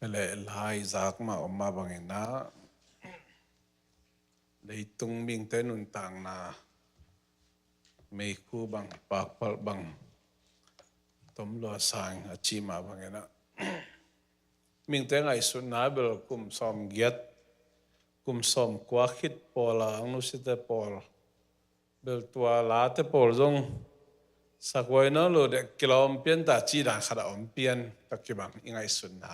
le lai zak ma omma bangena leitung ming te nun tang na mei khu bang pak pal bang tom lo sang achi ma bangena ming te ngai sun na bel kum som giat kum som kwa khit pola anu site pol bel tua la te pol jong sakwai no lo de kilom pian ta chi dan khada om pian takibang ingai sun na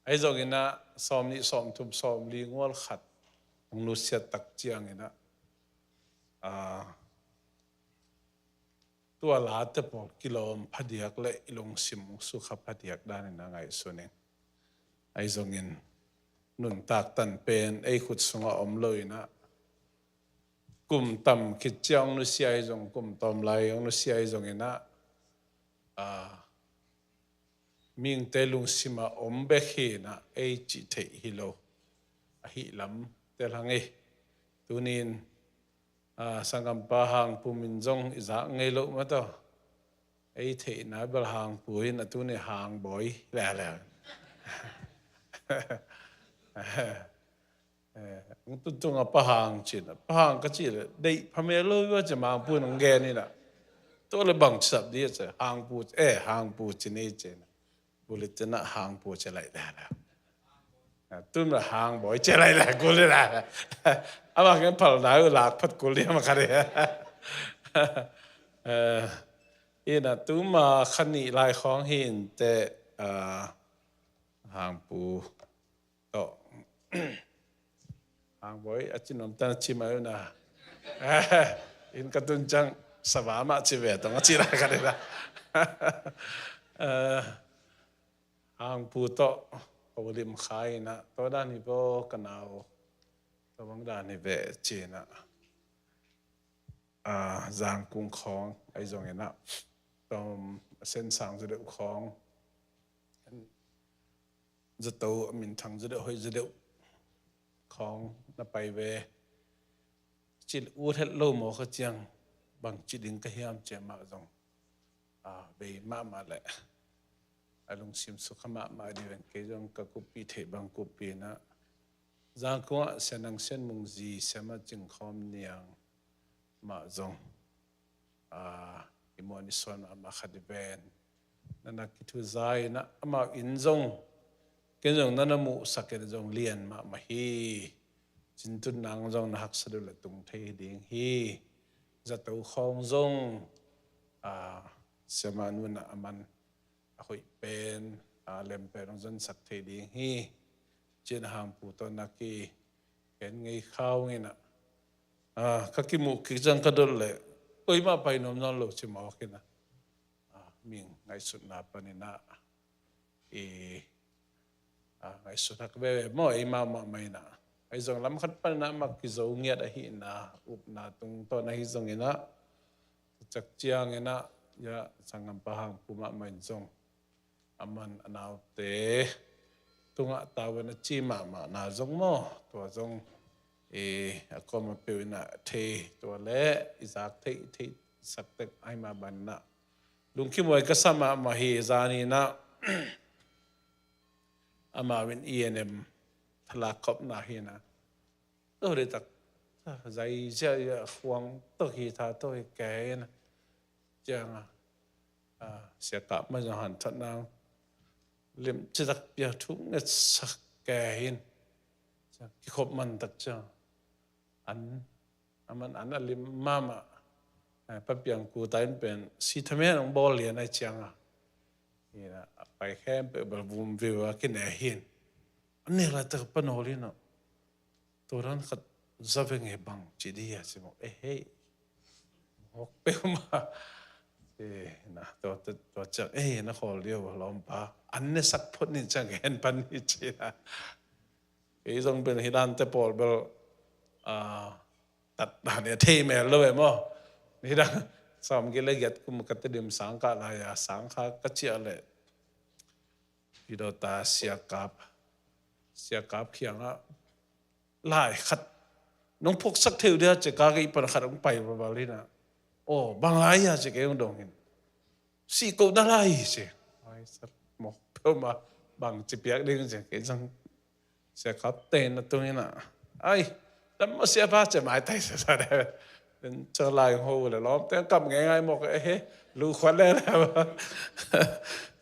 ai zong ina som ni som tum som li ngol khat nu sia tak chiang ina tua la te pol kilom phadiak le ilong sim su kha phadiak dan ina ngai sunen ai zong in nun tak tan pen ai khut sunga om loina kum tam khit chiang nu sia ai zong kum tom lai nu sia ai zong ina ming te lung sima om be khi na ai chi the hi lo a hi lam te lange tunin sangam pa hang pumin jong iza ngei lo ma to ai the na bel hang puin a tu ne hang boy la la tu tung a pa hang chin pa hang ka chi le dei phame lo wa cha ma pu nang ge ni na to le bang sap di cha hang pu chin ei chen bulletin hang pu cha lai la la tuân là hàng bội chơi lại là cô lên là mà cái phần nào là phát cô lên mà cái này yên là tú mà khăn nhị lại khó hiện để hàng bù to hàng bội ở trên nông tân chỉ mấy na yên cái tuân trăng sả mà chỉ về tao chỉ lại cái này là hàng bù to Ồ điểm khai na, tôi đã đi vô cái nào, tôi vẫn đã đi về trên na, giang cung khong, ai giống như na, tôi sen sang dưới đậu khong, rất tàu mình thằng dưới đậu hơi dưới đậu khong, nó bay về, chỉ uất hết lâu mà cái chiang, bằng chỉ đến cái hiam chế mà giống, về mà lại. Alung sim sukhama ma diwen ke jong ka kupi the bang kupi na jang ko senang sen mung ji sema ching khom niang ma jong imoni son ama khadben nana kithu zai na ama in jong ke jong nana mu saket jong lian ma hi chintun nang jong na hak sadu la tung thei ding hi zatau khong jong sema nu na aman hồi bên làm bên dân sắc thế đi hi trên hàng phụ to nãy cái ngày khao nghe nè các cái mục cái dân cái đó là ôi mà phải nôm nó lộ chỉ máu cái nè mình ngày xuân nạp bên nè ไอ้สุนัขเว่หม้อไอ้มาไม่นะไอ้จงลำคัดปันนะมักกิโจเงียดไอ้หินะอุบนาตรงต้นไอ้จงเงินะจักเจียงเงินะยะสังกัมปะหังปุมาไม่จงอามันอนาวเตตุงะตาวันจีมานาจงหม้อตัวจงก็มาเป็นน่ะเทตัวเละอิสักเทสักเต็กไอ้มาบันนะลุงคิมวยก็สมาเฮจานีนะอามาเป็นENMทลากบนาเฮนะตัวเด็กตักใจเจ้าห่วงตัวฮีทาตัวแก่นะจังเสียกับมาจะหันทัดนางเลี้ยมจะตักเปียทุกเงสักแก่เห็นที่ขบมันตักเจ้ามันลิมมาปะเปียงกูตายเป็นสิทำไมน้องบอลเลียนไอ้จังนี่นะไปแค่ไปบวมวิวกินแอหินอันนี้แหละแต่ปนโอลินตัวนั้นก็จะเป็นไงบ้างจีดีอะสิบอกเฮ้ยหกเปมานะตัวจังนะขอเลี้ยวล้อมป้าอันนี้สักพดนี่จังเห็นปันนี่จีนะต้องเป็นฮิดันเตปอลเบลตัดด่านเนี่ยเทแม่เลยมั้งนี่ดังสามกิเลสกุมกัตติมสังฆาลายาสังฆกัจเจเลยพิโดตาเสียกับเขียงอ่ะไล่ขัดน้องพกสักเที่ยวเดียวจะกางอีปันขัดลงไปประมาณนี้นะโอ้บางรายจะเกี่ยงดงเห็นสี่กูน่าไล่สิไอ้สัตว์หมกเพิ่มมาบางจีเปียกดิ้งจะเกี่ยงเสียกับเต้นตรงนี้นะไอ้แล้วมาเสียบ้าจะหมายไต่เสียได้เป็นเจอลายโหเลยล้อมแต่กำง่ายๆหมกเฮ้รู้ควันแล้ว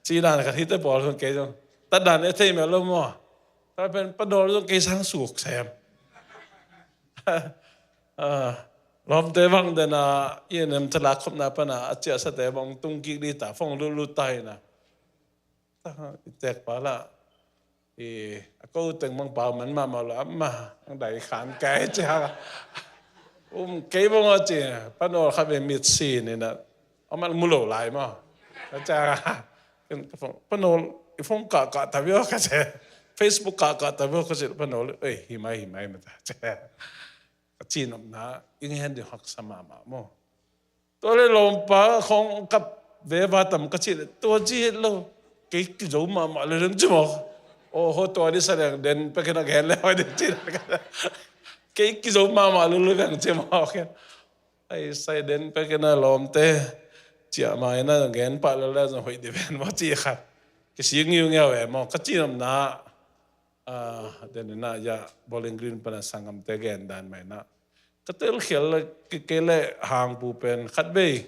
จีนานกับที่ตะบอลคนเกยจงตัดด่านเอเทมแล้วมั้งถ้าเป็นประโดดต้องเกยสังสุกแซมล้อมเตวังเดน่ะยันทลากขบนาปนะอาเจียสเตวังตุงกิริตาฟงลุไตนะแตกปาละก็ตึงมังเปล่ามันมาแล้วมาตั้งแต่ขานแก่จ้าเกยบงอจีปนโอเขาเป็นมิดซีนี่นะเอามันมุโลไหลมั้งแล้วจ้าเป็นปนโอฟงกะแต่ว่าก็จะ Facebook กะแต่ว่าก็จะปนโอหิมะมันจ้าจีนนะยังเห็นเดี๋ยวหักสมามั้งตัวเลยลมป้าของกับเวบาตัมก็จีตัวจีโลเกยกิจมาเลยเรื่องจุ่มโอ้โหตัวนี้แสดงเด่นไปกันแก่แล้วเด่นจีนกันเกยกิจมาเลยเรื่องจุ่มโอเคไอ้ใส่เด่นไปกันลมเตะเจ้ามาเนี่ยแกนปะแล้วจะหอยเดบินว่าจีครับก็เสียงยุ่งเงี้ยมั้งก็จีนนะเด่นน่ะยาบอลลิงกรีนเป็นสังกัมเตะแกนดันไหมนะก็เตลเขียนเลยเกล้หางปูเป็นขัดเบย์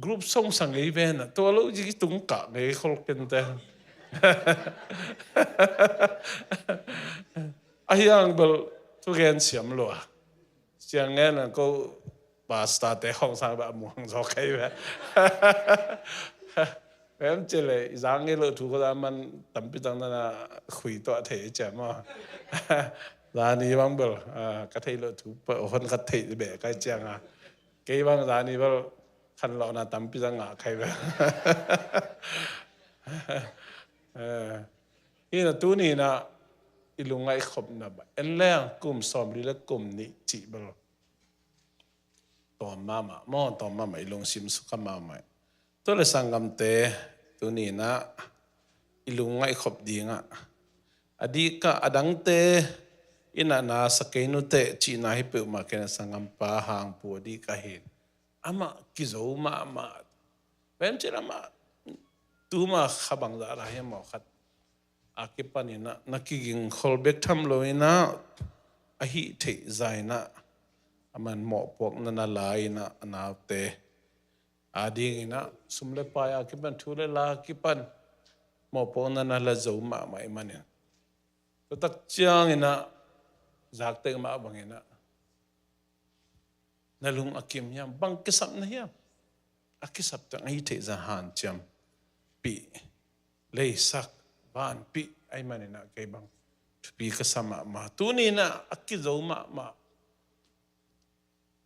กรุ๊ปส่งสังเกตเป็นตัวลูกจีตุงกะเกยคนกันเตะไอ้ยังเบลทุกอย่างเสียมลัวเสียงเงี้ยก็บาสตาเตะห้องสร้างแบบมองจอใครแบบแบบเจเลยยังเงี้ยเราถูกแล้วมันตั้มปีตั้งนั้นคุยตัวเทเจมาร้านนี้บางเบลกระเทยเราถูกเปิดคนกระเทยแบบใกล้เจียงเกี่ยบางร้านนี้เบลคันเราหน้าตั้มปีตั้งใครแบบนี่นะตัวนี้นะอีลุงไอ้ขบนะบ่เอ็นแรงกลุ่มสอมหรือละกลุ่มนี้จีบลต่อมาต่อมาอีลุงซิมสุขมาใหม่ตัวเลยสังกัมเตตัวนี้นะอีลุงไอ้ขบดีงะอดีตก็อดังเตอินานาสเกนุเตจีน่าให้เปิดมาแค่สังกัมปะหางปูดีก็เห็นอามากิโจมาเป็นเจรามาตัวมาขับังดาราเฮียหมอขัดอากิปันินะนักกิงคอลเบกทำเลยนะอาหิเทใจนะมันหมอพวกนั้นละลายนะนาเตอาดีนะสมเลปายอากิปันทุเรลากิปันหมอพวกนั้นละโจมาไม่มันเนี่ยก็ตักเจียงนะจากเตมาบังนะนั่นลุงอากิมยามบังกิสับนะยามอากิสับตั้งอาหิเทจะหันจำปีเลยสักบ้านปีไอ้มันนี่นะไอ้บังปีก็สมามาตัวนี้นะอักกิโจมา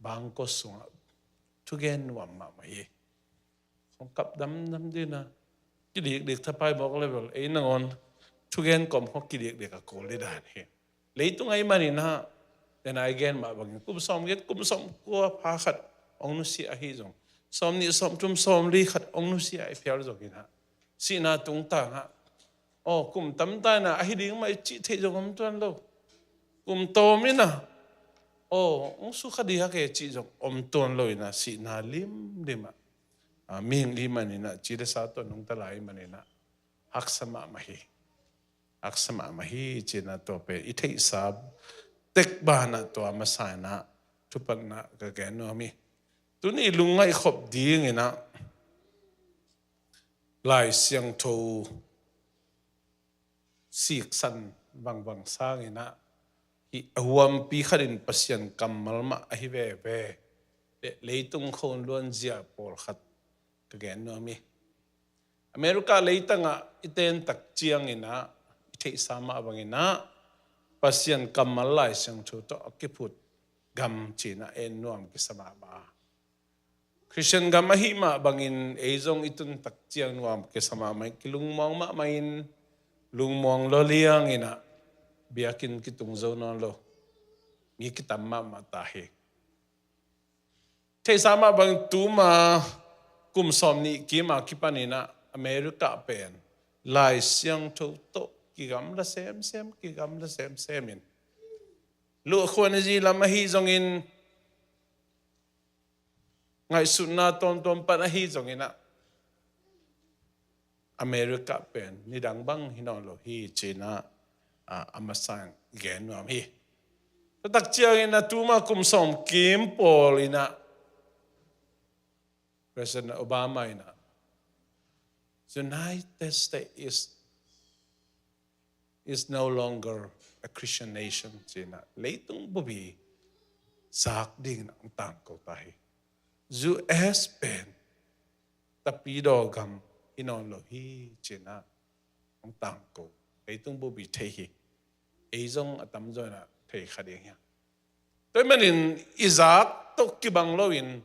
บางก็ส่งทุกเย็นว่ามาเย่ของกับดำดีนะที่เด็กถ้าไปบอกเลยบอกไอ้นอน ทุกเย็นกลมฮอกกิเด็กเด็กโกเลดานเฮเลยตรงไอ้มันนี่นะแต่นายแกนมาบางกุมสอมเก็ตกุมสอมกัวพาขัดองนุสีอาฮิจงสอมนี่สอมจุ่มสอมลีขัดองนุสีอาฮิเพียวจงกินฮะสีนาตุงตางฮะโอ้กุมตั้มตานะอาฮิดิ้งมาจิตเทจงอมตันโลกุมโตมินะโอ้องสุขดีฮะแกจิจงอมตันโลยนะสีนาลิมลิมะมีงลิมันนี่นะจิตสาตัวนงตะไลมันนี่นะฮักสมามาฮีอักษรมาฮีจีน่าตัวเป็นอิทธิสาบเต็กบ้านตัวมาสายนะทุปันนะก็แกนัวมีตัวนี้ลุงไงขบดีไงนะลายเสียงโทสีกสันบางสร้างไงนะที่อวมปีขัดินปัสยันกำมัลมาอหิเวเวเลยตุงคนล้วนเสียปอลขัดก็แกนัวมีอเมริกาเลยตั้งอ่ะอิเตนตักเจียงไงนะที่สามารถบางอย่างนะปัสยันกำมัลไลเสียงชูตัวกิพุดกำจีน่าเอ็นนวมกิสมาบาคริสเตียนกำมาหิมาบางอินเอจงอิตุนตักเจียงนวมกิสมาไม่กิลุงมองมาไม่อินลุงมองโลเลียงอินะเบียกินกิตุงโซนอนโลมีกิตามมาตาเฮที่สามารถบางตัวมากุมสอมนี้กิมากิปานินะอเมริกาเป็นลายเสียงชูตัวกิกำละเซมกิกำละเซมอินลูกคนนี้ละมาฮีจงอินไงสุนัตตอนปนฮีจงอินนะอเมริกาเป็นนิดังบังฮินอโลฮีจีน่าอามาสังเกนวามฮีตักเจียอินนะตูมาคุมสมกิมปอลินะ President Obama อินะ United States is no longer a Christian nation. China leitung bubi sak ding ang tang ko tahi. US pen tapido gam inon lo hi China ang tang ko leitung bubi thehi. Eizong atam zo na thei khading ya. Toy manin Isaac to kibang loin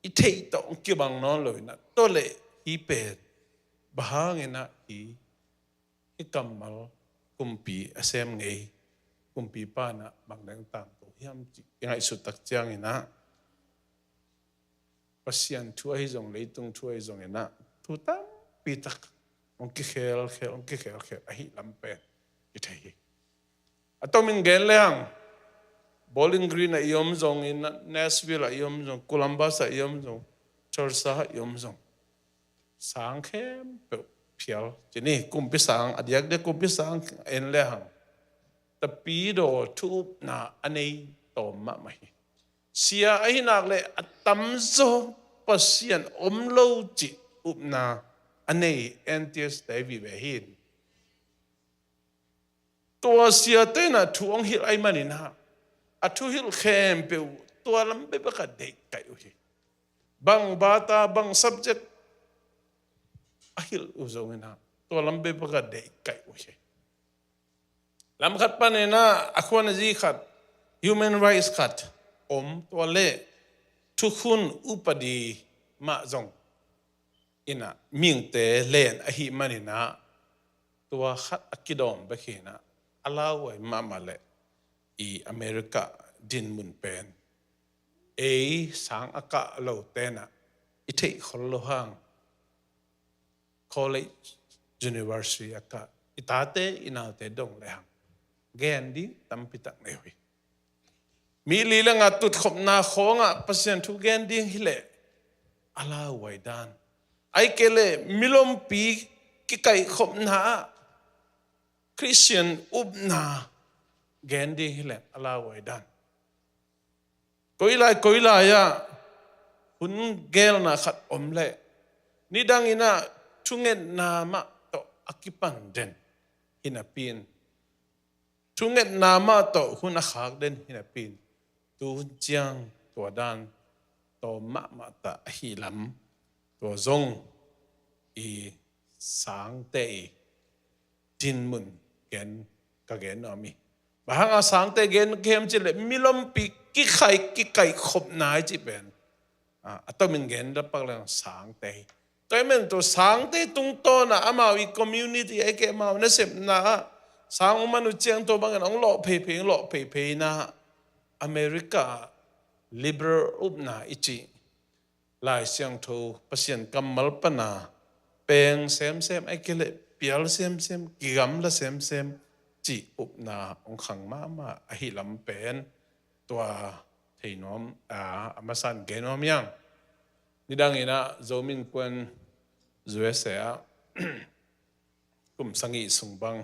ithei to kibang non loin na tole hi pen bahangena hi ikamal kumpi asem ngei kumpi pa na bangdang tang to hiam ngai su tak chiang ina pasian thua hi jong leitung thua hi jong ina thu tam pi tak ong ki khel a hi lampe i thei atomin gen leang Bowling Green a yom jong in Nashville a yom jong Columbus a yom jong Tulsa a yom jong sang khem phial chini kumpi sang adiak de kumpi sang en le hang tapi do thup na anei to ma mai sia ai nak le atam zo pasian omlo chi up na anei ents dai vi ve hin to sia te na thuang hil ai manina athu hil khem pe to lam be ba ka de kai u hi bang bata bang subject ahil uzongina to lambe baga de kai ohe lam khat panena akhwan ji khat human rights khat to le thukhun upadi ma jong ina mingte len ahi manina to khat akidom bakhina alawai mamale I America din mun pen sang aka lo tena ithei khollo hang College University aka itate inaute dong lehang gen di tampitak newi mi lilang atut khopna khonga pasien thu gen di hile ala waidan ai kele milom pi ki kai khopna Christian ubna gen di hile ala waidan koila ya hun gel na khat omle nidang ina Tunget nama to akipan den hinapin. Tunget nama to hunakhak den hinapin. Tu jiang to dan to ta hilam to zong I sang te din mun gen ka gen ami. Bahanga sang te gen kem chile milom pi ki khai khop nai chi ben. Atomin gen da paglang sang te ตัวมันตัวสังเตตุงโตนะอามาวิคอมมูนิตี้ไอ้แกมาเนเสพนะสังมนุษย์เจียงตัวบางอย่างหล่อเพงหล่อเพนะอเมริกา liberal อุบนะอิจิลายเสียงทูเปลี่ยนกำมัลปนาเป็นเซมไอ้เกลเปียลเซมกิกำละเซมจีอุบนาองขังมาอหิลำเป็นตัวเทนอมอามาสันเกนอมยังนี่ดังนี้นะโจมินควนจูเอเซียกลุ่มสังกีสุงบัง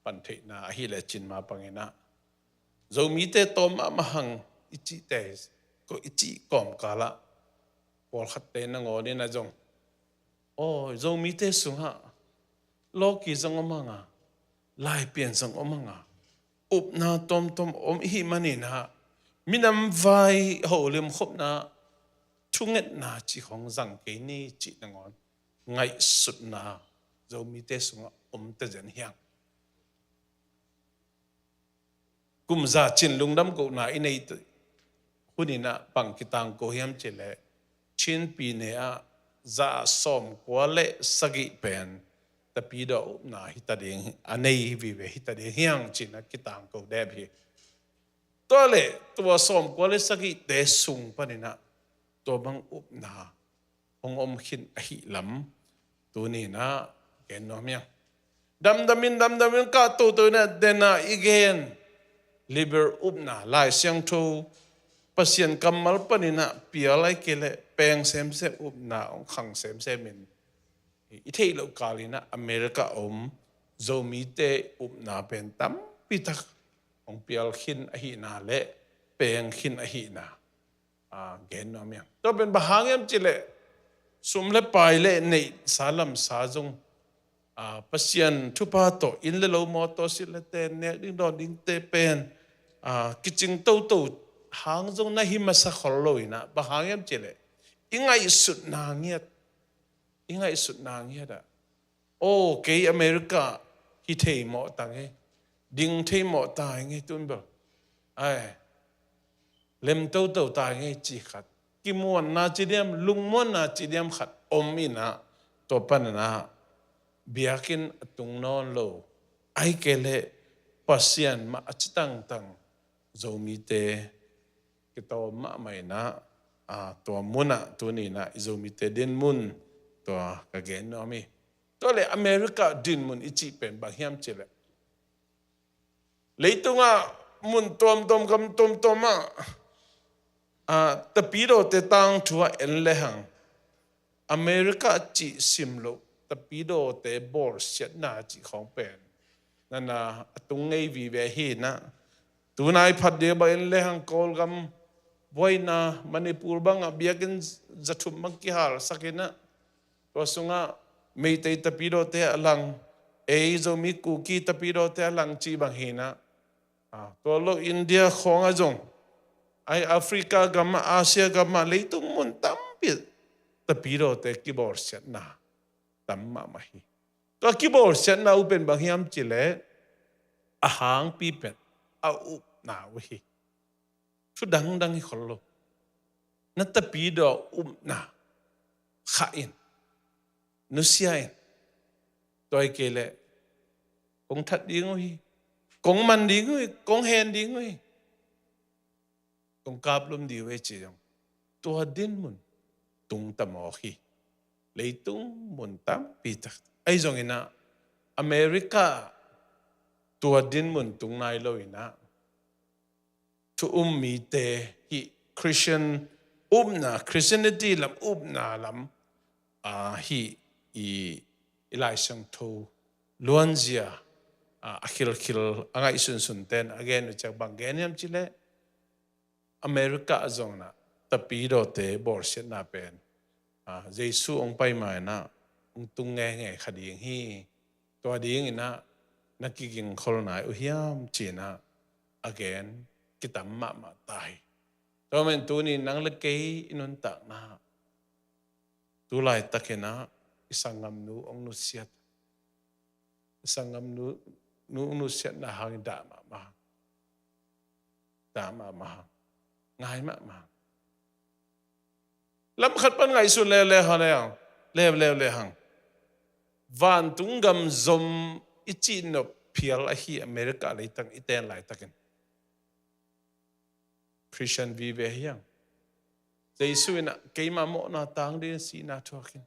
ปันเทนาอหิเลจินมาปังเนะโจมีเตตอมมาหังอิจิเตก็อิจิกอมกาละพอขัดเตนงอนี่นะจงโอ้โจมีเตสุงฮะโลกีจงอมังอ่ะลายเปลี่ยนจงอมังอ่ะอุบนาตอมอมหิมันนี่นะมินำไว้โหลิมคบนะทุงเงินนาจีของสังเกนี่จีนงอนไงสุดนาโจมีเตสุงอมเตจันเฮียงกุมซาจินลุงดำกูนาอินไอหุ่นน่ะปังกิตังโกเฮียมเจเลชินปีเนียซาสอมกัวเลสกิเป็นแต่ปีดอกนาฮิตาเดียงอันนี้วิเวฮิตาเดียงเฮียงจินนะกิตังโกเดบีตัวเล่ตัวสอมกัวเลสกิเดสุงปนินะตัวบังอุบนาองอมขินอหิลำตัวนี้นะเกณฑ์น้อมยังดำมินก็ตัวเนี่ยเดน่าอีเกนliber อุบนาลายเสียงทูปัสยันกำมัลปนินะเปียไลเกเลแปงเซมอุบนาองขังเซมินอิเทโลกาลินะอเมริกาอมโจมีเตอุบนาเป็นตั้มปิทักองเปียลขินอหินาเลแปงขินอหินาเกณฑ์น้อมยังตัวเป็นบางอย่างจิเลสุมเลไปเลในสาลัมสาจงปัสยันทุพาโตอินเลโลมอโตสิเลเตนเนี่ยดิ้งดอนดิ้งเตเป็นกิจิงโตหางจงน่าหิมะสักขอลอยนะบางอย่างจิเลอิงไงสุดนางเงียดโอ้เกย์อเมริกาฮิเทย์หมอตังเงดิ้งเทย์หมอตายเงตุนบอกไอ้เล่มโตตายเงจีขัดกิมวนนาจีเดียมลุงมวนนาจีเดียมขัดอมอินะตัวปันนะเบียกินตุงนอนโลไอเกเลปัสยันมาอจิตังโจมีเตกิตอมาไม่นะตัวมุนตัวนี้นะโจมีเตดินมุนตัวกะเกนน้อมีตัวเลยอเมริกาดินมุนอิจิเป็นบางยามเจเลเลยตัวงะมุนตอมตะปีโดเตตังทัวเอ็นเลหังอเมริกาจิซิมโลตะปีโดเตบอร์เสียนาจิของเป็นนั่นนะตุงไงวีเวฮีนะตัวนายพัดเดียบเอ็นเลหังโกลกัมบอยนะมันในปูบังเบียกินจัตุมังกิฮาร์สักนะตัวสุงะไม่เตตะปีโดเตอลังเอโซมิกุกีตะปีโดเตอลังจีบังฮีนะตัวโลกอินเดียของอาจงไอแอฟริกากัมมาอาเซียกัมมาเลยตุงมุนตั้มปิดตะปีโดเตกิบอร์เซนะตั้มมาไม่ก็กิบอร์เซนะอุเป็นบางยามจิเลอาหางปีเป็นเอาอุหนาวฮีชุดดังให้คนโลนัตตะปีโดอุนาข้าอินนุสยาอินตัวไอเกเลกงทัดดิ้งฮีกงมันดิ้งฮีกงเฮนดิ้งฮีกงกาบลมดีเวจียงตัวดินมุนตุงตะมอฮีเลยตุงมุนตามปีตักไอจงอินะอเมริกาตัวดินมุนตุงนายโลอินะทุมีเตฮีคริสเตียนนะคริสเตียนิตี้ลำนะลำฮีอีไลซังทูล้วนเสียคิลอะไรสุนเต้นagainจากบางแกนี่ยมจิเลอเมริกาจงนะตะปีโดเตบอร์เซนาเป็นเยซูองไปมานะองตุงไงคดีอย่างฮีตัวดีอย่างนะนักกิงคนไหนอุยามจีนะ again กิตามมาตายตัวมันตัวนี้นังเล็กอินุนตักนะตัวลายตะเกนะอิสังกำนูองนุเสียดอิสังกำนูองนุเสียดนะหางด่ามาง่ายมาก ลำขัดปันไงสุดเลหะเลยเลหังวันตุงกำซอมอิจินบเพียลอฮีอเมริกาเลยตั้งอิเตนไหลตักันคริสเตียนวิเวฮียังใจสุยนะเกี่ยมาโมนาตังเดินสีนาทัวกิน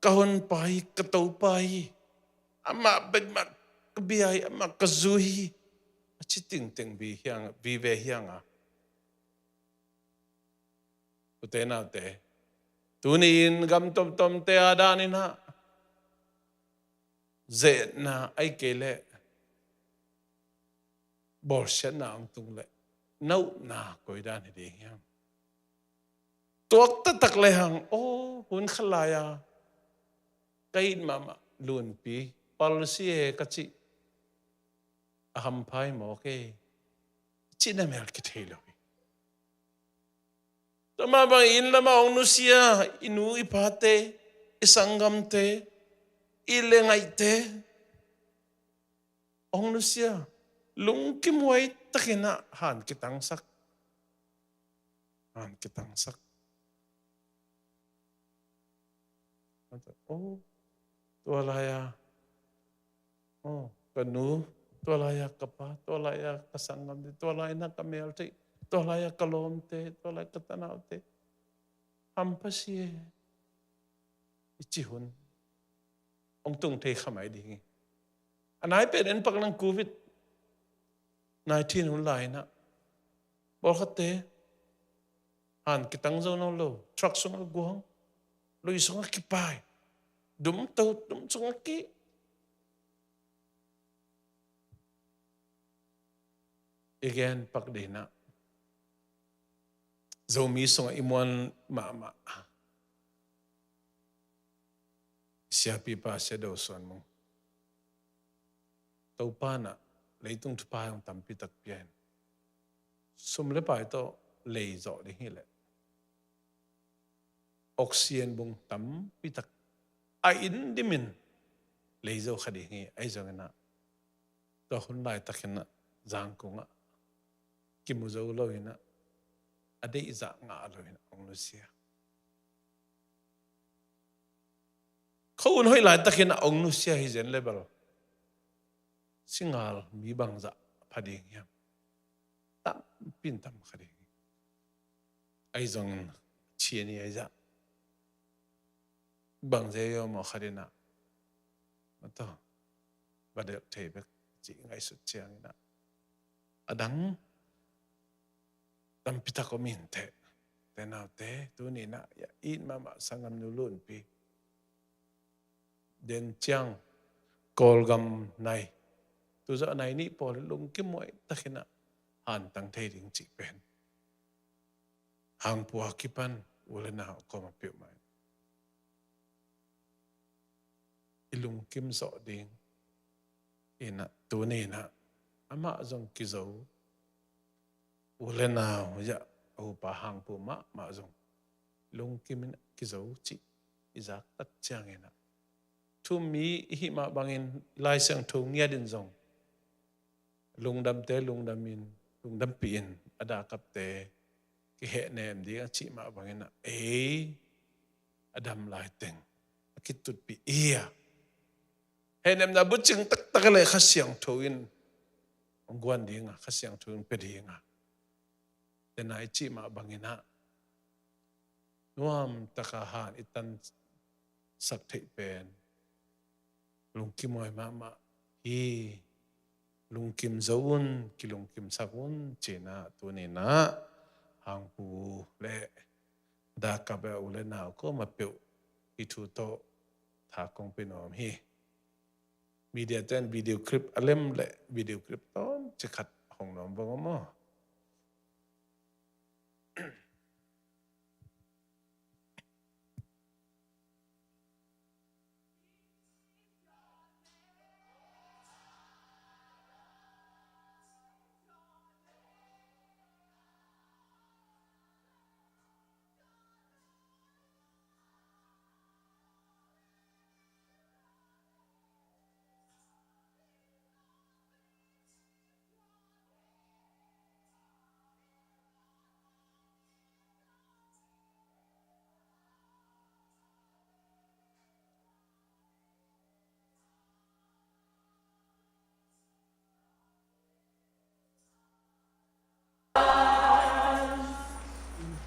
กะฮนไปกะตูไปอามาเป็นมากบีไออามากะซุยชิติงบีฮียังวิเวฮียังอ่ะอุเตนาเตตุนีนกำตมเตอาดานินะเจน่าไอเกลบอร์เชน่าอังตุงเลน่าน่าคอยดานเดียงตัวตักเลยหังโอ้หุ่นขลายาไกด์มาลุนปี policy กัจจิอาหัมพายหมอเกจินเมลกิเทลอยแต่มาบางอินละมาองนุเซียอินูอิพาเตอิสังกัมเตอิเลงไอเตองนุเซียลุงกิมไว้ตะกินะหันกิตังสักโอ้ตัวอะไรอ่ะโอ้กันหนูตัวอะไรอ่ะกระปะตัวอะไรอ่ะกระสังกัมเตตัวอะไรนักกระเมลเตตัวอะไรอ่ะกระโลมเตตัวอะไรกระตนาวเตอัมพัสเยอิจิหุนองตุงเทขมายดีงี้อันไหนเป็นอันปักนังโควิด19หุ่นไหลนะบอกเขาเตะหันกิตังโซนอลโลทรัคสงกวงลุยสงกิปายดุมเตาดุมสงกิอีกอย่างปักเดนะโซมีสงอิมวันมาเสียปีป้าเสียดาวส่วนมึงเต้าป้านะเลยต้องทุพายองตำปีตักเปลี่ยนสมเลปายโตเลยจ่อได้เหี้ยแหละออกซิเจนบุงตำปีตักไออินดิมินเลยจ่อคดีเหี้ยไอจังนะตัวคนไล่ตักนะจางกงอ่ะกิมุจ่อเลยนะอดีตจางอ่ะเลยนะองนุเซียเขาอุ่นห้อยไล่ตักนะองนุเซียฮิเจนเลเบลสิงาลมีบางจะพอดีเงี้ยตั้มปินตั้มคดีไอ้จงเชียนี่ไอ้จะบางจะยอมคดีนะมันต้องบัดเดเทปจริงไอ้สุดเชียงนะอดังตั้มพิทักษ์มินเทแต่น่าเตตัวนี้นะอย่าอินมาสังกัมนุลุนปีเดินเจียงกอลกัมในตัวจะไหนนี่พอลงกิมไว้ตะขินะหันตั้งเทดิ่งจีเป็นหางปัวกิปันอุลนาก็มาเปียวมาอิลุงกิมสอดิ่งอินะตัวนี้นะอามาจงกิจาวอุลนาจะเอาปะหางปัวมาจงลุงกิมกิจาวจีอิจักตัดเชียงเนะทุ่มมีหิมะบางอินลายเสียงทุ่งเงียดินจงลุงดำเตลุงดำมินลุงดำปีนอดากับเตกิเหเนมดีก็ชิมาบางอย่างนะอดำลายเต็งคิดตุดปีเอียเห็นเนมนะบุจึงตักเลยข้าเสียงทวินองกวนดีงะข้าเสียงทวินเป็นดีงะแต่นายชิมาบางอย่างนะนวมตะกาหานอิตันสักเทเป็นลุงกิมอยมาฮีลุงกิมจะอุ่นกิลุงกิมสักอุ่นเจน่าตัวนี้นะหางปูเละดากับอุเลนาวก็มาเปียวอิทุโตถากงเป็นอมฮีมีเดียเต้นวิดีโอคลิปเล่มเละวิดีโอคลิปต้นจะขัดห้องนอนบ้างมั้ง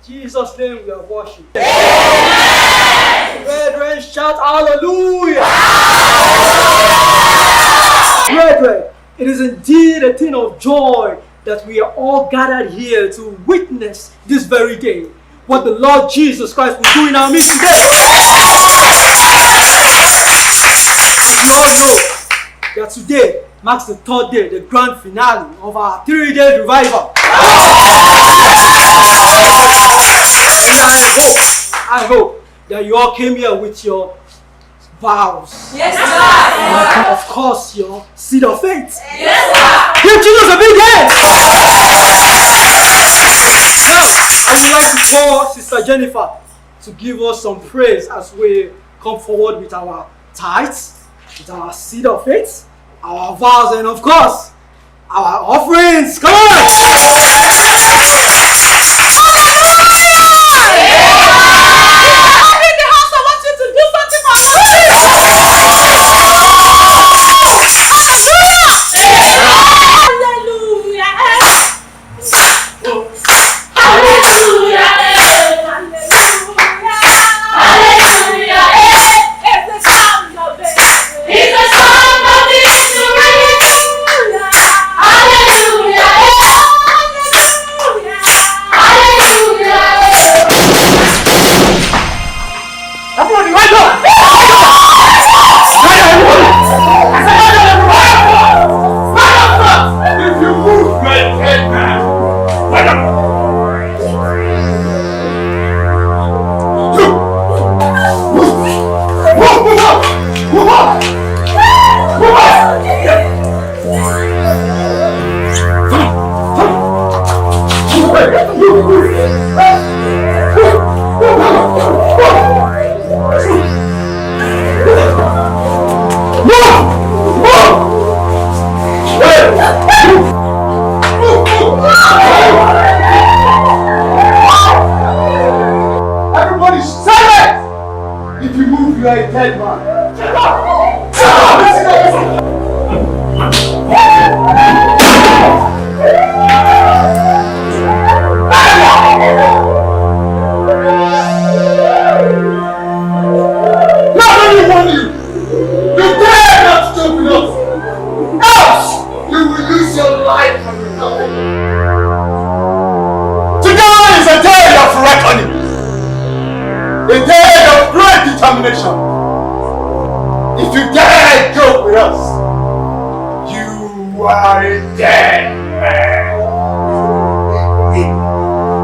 Jesus' name we are worshiping. Brethren, shout hallelujah. Brethren, it is indeed a thing of joy that we are all gathered here to witness this very day what the Lord Jesus Christ will do in our midst today. And we all know that today marks the third day, the grand finale of our 3-day revival. I hope that you all came here with your vows. Yes, sir. Of course, your seed of faith. Yes, sir. Give Jesus a big hand. Now, I would like to call Sister Jennifer to give us some praise as we come forward with our tithes, with our seed of faith, our vows, and of course, our offerings. Come on! Everybody silent! If you move, you are a dead man. Not only warn you, you dare not stop with us, else you will lose your life and your nothing. Today is a day of reckoning, a day of great determination. If you dare joke with us, you are a dead man.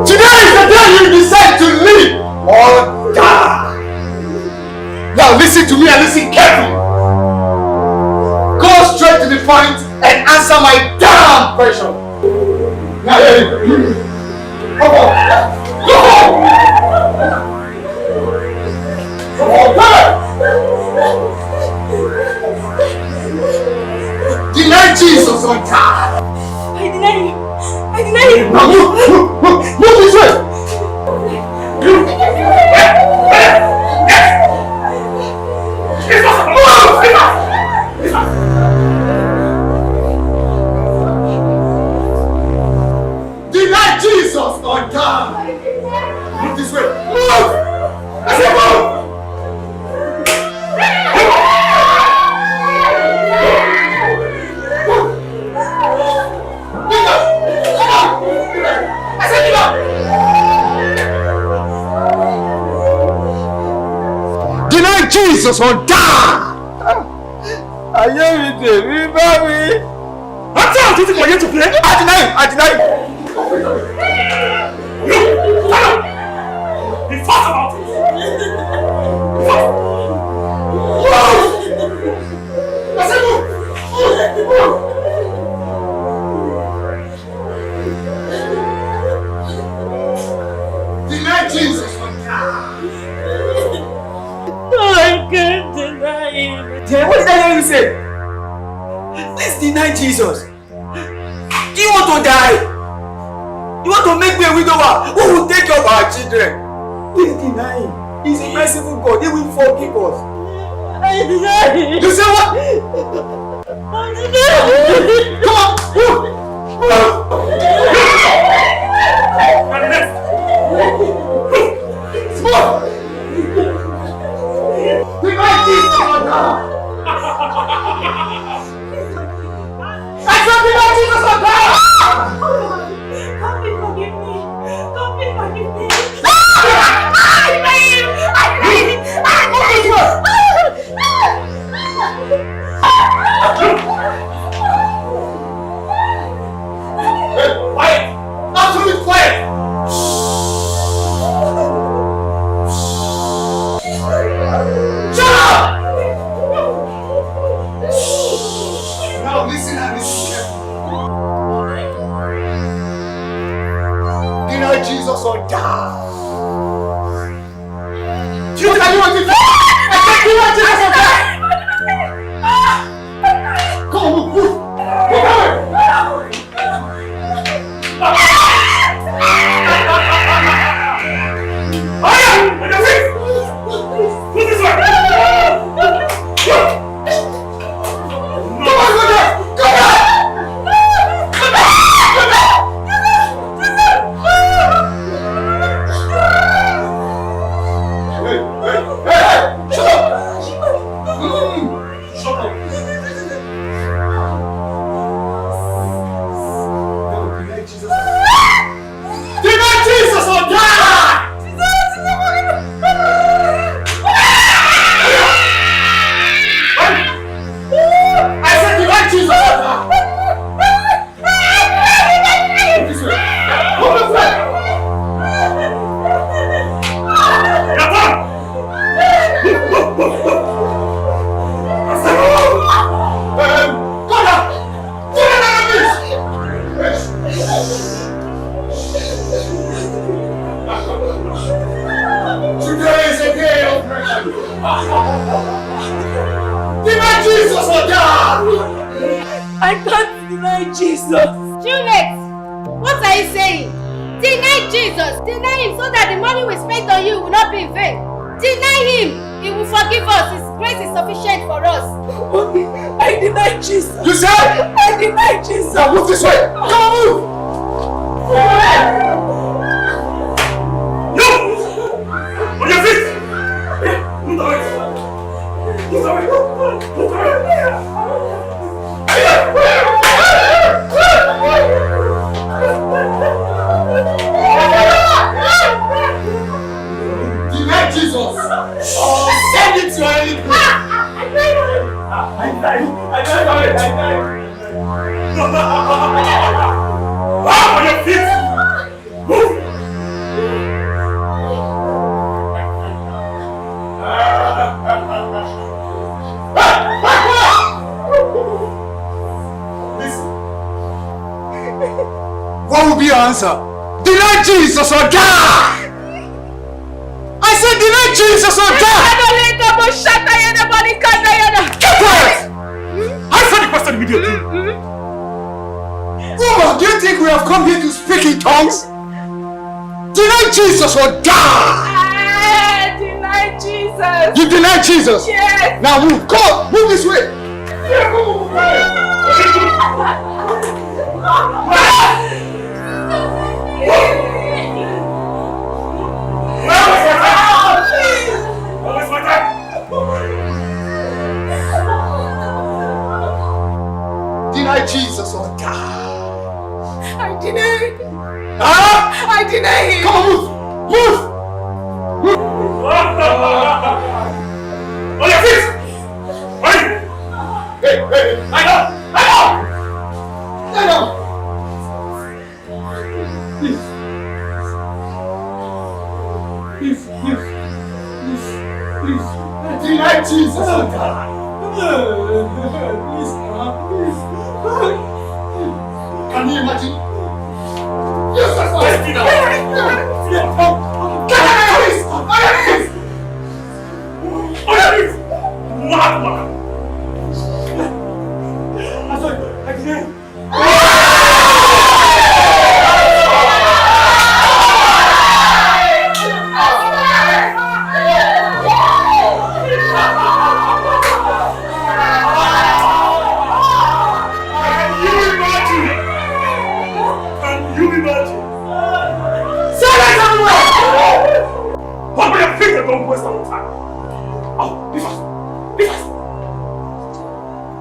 Today is the day you decide to live or die. Now listen to me and listen carefully. Go straight to the point and answer my damn question. Now come on. Go home. Come on, come. Deny Jesus on time. I deny you. I deny you. Now move this way. Deny Jesus on time. Move this way. Move. I said move. Deny Jesus on time. Ayé mi tèmi bá mi. What's up? This is for you to play. I deny him. I deny him. You, follow. Be fast about it. Be fast. Move. I said move. Move. Deny Jesus on time. I can't deny him. What did I hear you say? Let's deny Jesus. Do you want to die? You want to make me a widower? Who will take care of our children? Please deny him. He's a merciful God. He will forgive us. I deny him. You say what? I deny him. Come on. Move. And left. Jesus or die. You tell you what you say. I said deny Jesus or die. Come on, move. Move away. I can't deny Jesus. Juliet, what are you saying? Deny Jesus. Deny him so that the money we spent on you will not be in vain. Deny him. He will forgive us. His grace is sufficient for us. I deny Jesus. You said? I deny Jesus. Now move this way. Come on, move. You! On your feet! Move away. Move away. Move away. Deny Jesus. Send it to any place. I die. On your feet. Move. What will be your answer? Deny Jesus or die! I said deny Jesus or die! Keep quiet! Answer the question immediately! Woman, do you think we have come here to speak in tongues? Deny Jesus or die! I deny Jesus. You deny Jesus? Yes. Now move. Come on, move this way. Deny Jesus or die. I deny. Huh? I deny him. Come on, move. Move. On your feet. Hey, lie down. Please. Deny Jesus or die. Please. Can you imagine? Yes, that's what I did.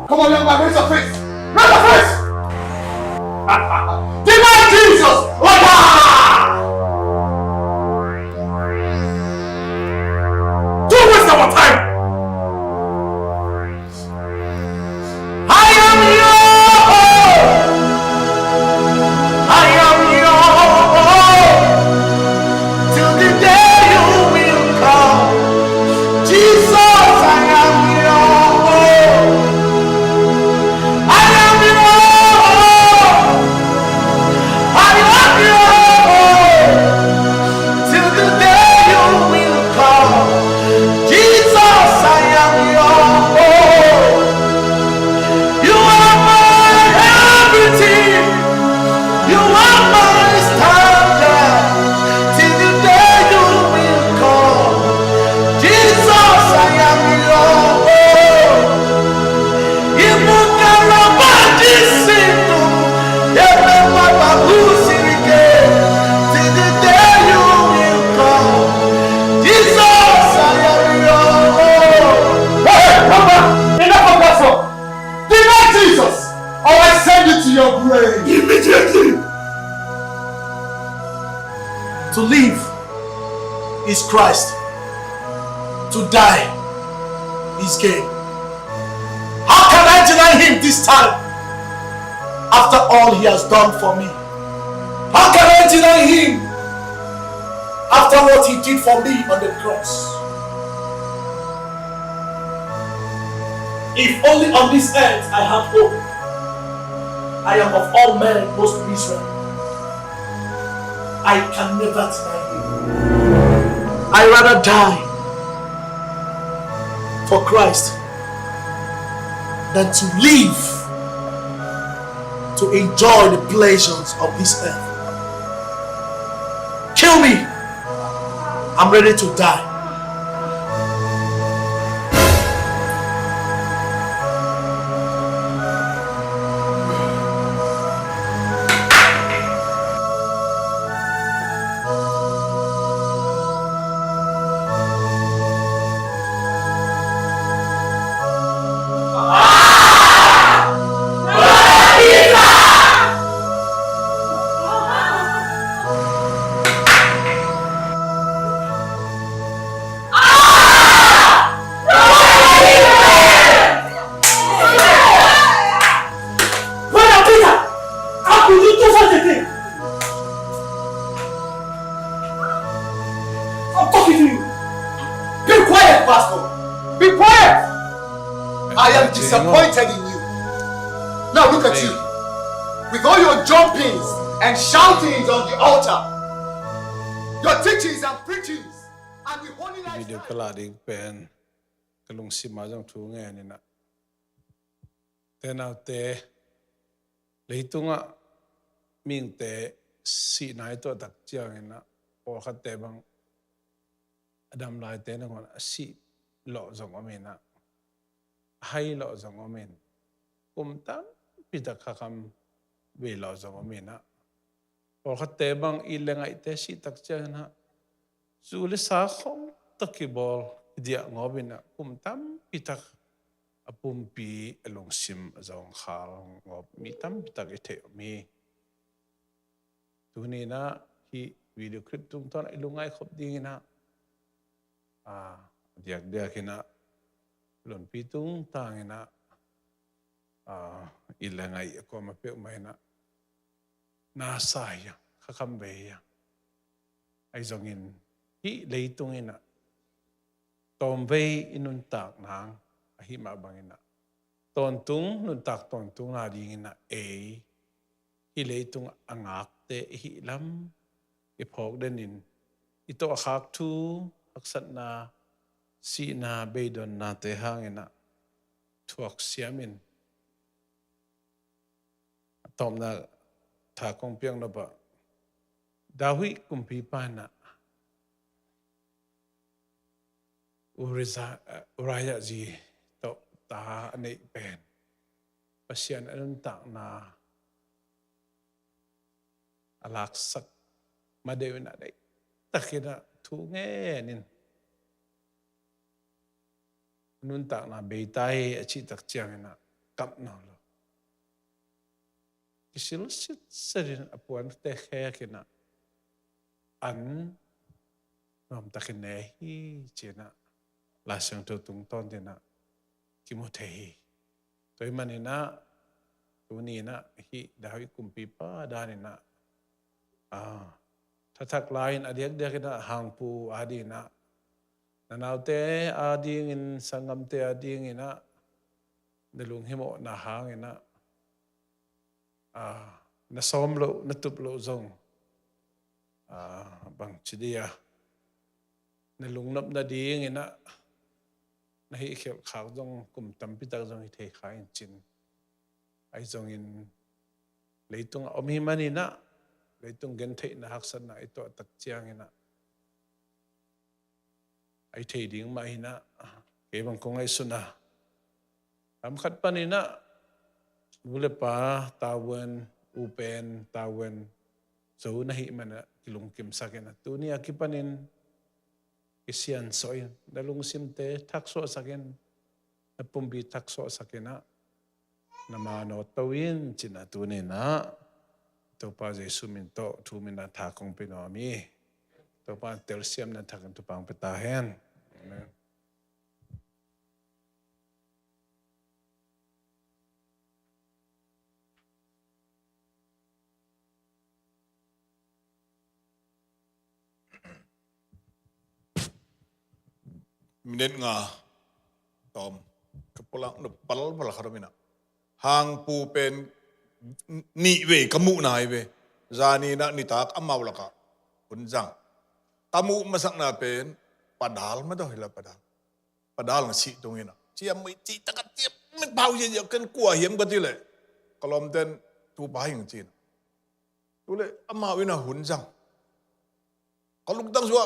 Come on, young man, raise your face. Raise your face. Deny Jesus. Don't waste our time. I am yours. Till the day you will come. Jesus, I am yours. I am yours. send it to your brain. Immediately. To live is Christ. To die is gain. How can I deny him this time? After all he has done for me. How can I deny him after what he did for me on the cross? If only on this earth I have hope, I am of all men most miserable. I can never deny him. I rather die for Christ than to live to enjoy the pleasures of this earth. Kill me. I'm ready to die. Disappointed in you. Now look at you. With all your jumpings and shoutings on the altar, your teachings and preachings, and the holy life. Video kalading pen kalung sima jang thu nge ni na. Then out there, leitunga ming te si nai to tak chiang ina por khat te bang adam lai te na ngon si lo zong amena. Hay lo zong omen tam pita khakam we lo zong omena or khatte bang ilengai te si tak chana zule sa khom takibol dia ngobina tam pita apumpi along sim zong khal ngob mi tam pita ke mi tunina hi video clip tung ton ilungai khop dingina dia kina lon pitung tangina ilangai ko mape maina na saya khakambeya ai zongin hi leitungina tomvei inun tak nang hi ma bangina tontung nun tak tontung na dingina hi leitung angak te hi lam ipok denin ito akhak tu aksat na si na beidon na te hangena tuak siamin tom na tha kong piang na ba dawi kumpi pana uraya ji to ta nei pen pasian anun tak na alak sak madewina dei takina thu nge nin nun tak na beitai achi tak chiang na kap na lo kisil sit serin apuan te khe kina an nom takine hi chena la sang to tung ton de na kimotei toy manina tuni na hi dawi kumpi pa danina thatak lain adiak dia kina hangpu adina nanaute ading in sangam te ading ina nalung himo na hang ina na somlo na tuplo zong bang chidia nalung nop na ding ina na hi khel khak zong kum tampi tak zong hi thei khain chin ai zong in leitung omi manina leitung gen thei na haksan na ito tak chiang ina ai thei ding mai na ke bang kong ai suna am khat panina mule pa tawen upen tawen zo na hi mana kilung kim sakena tu ni akipanin kisian soin dalung simte takso saken apumbi takso sakena nama no tawin cina tu ni na to pa Yesu min to tu min na tha kong pinomi to pa tel siam na tha kan tu pang petahen amen minit nga tom kapulang no pal pala karamina hang pu pen ni ve kamu nai ve zani na ni tak amaw laka punjang tamu masak na pen padal ma do hila padal nga si tungina chiam mai chi takat tiap min pau ye ye kan kwa hiam ka ti le kalom ten tu ba hing chin tu le amaw ina hunjang kaluk dang suwa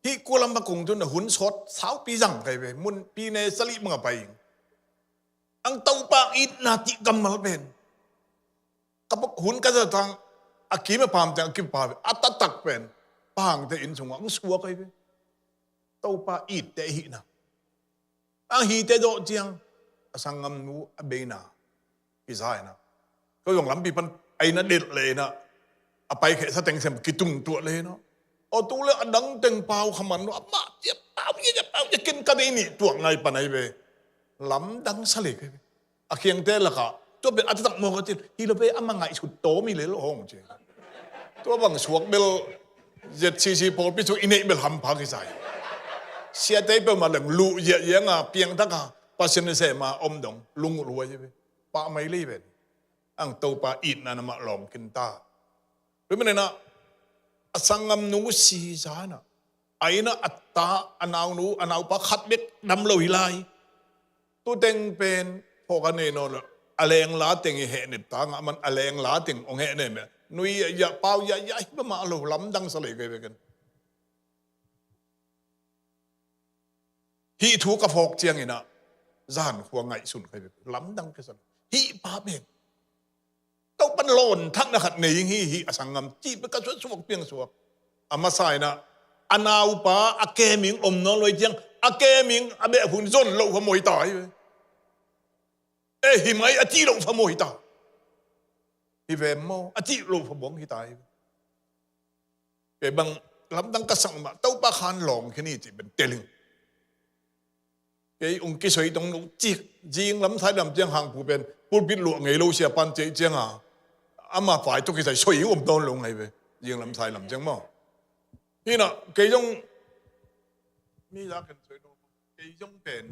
hi kulam ba kung tu na hun sot sao pi jang kai ve mun pi ne sali mga pai ang tau pa it na ti kamal ben kapag hun ka sa tang akim pam te akim pa atatak pen pang te in sunga ang suwa kai ve tau pa it te hi na ang hi te do jiang asangam nu abena izai na ko yong lam pi pan ai na det le na apai khe sa teng sem kitung tu le no o tu le adang teng pau khaman no ma je pau je kin ka dei ni tuak ngai panai be lam dang sale ke a khiang te la ka to be atatak mo ka ti hi lo be ama ngai su to mi le lo hong che to bang suak bel jet cc pol pi su inei bel ham pha ki sai sia te pe ma lang lu ye ye nga piang ta ka pasen se ma om dong lung ru ye be pa mai le be ang to pa it na ma lom kin ta be me na asangam nu si sana aina atta anaw pa khatbek dam lo hilai tu teng pen phokane no aleng la teng he ne ta nga man aleng la teng ong he ne me nui ya pau ya ba ma lo lam dang sale ke be kan hi thu ka phok chiang ina zan khuwa ngai sun ke lam dang ke san hi pa ben tau pan lon thak na khat nei hi asangam chi pe ka suak piang suak ama sai na anau pa akeming om no loi chiang akeming abe hun zon lo fa moi tai e hi mai ati lo fa moi ta hi ve mo ati lo fa bong hi tai ke bang lam dang ka sang ma tau pa khan long khini ti ben teling cái ông cái sợi đông ông chiết riêng lắm thái làm chiang hàng phù bên bút biết luộc ngày lâu xia pan chế chiang à mà phải cho cái sợi sợi ông đông luôn ngày về riêng lắm thái làm chiang màนี่นะcái giốngมีรักกันสวยดูcái giốngเป็น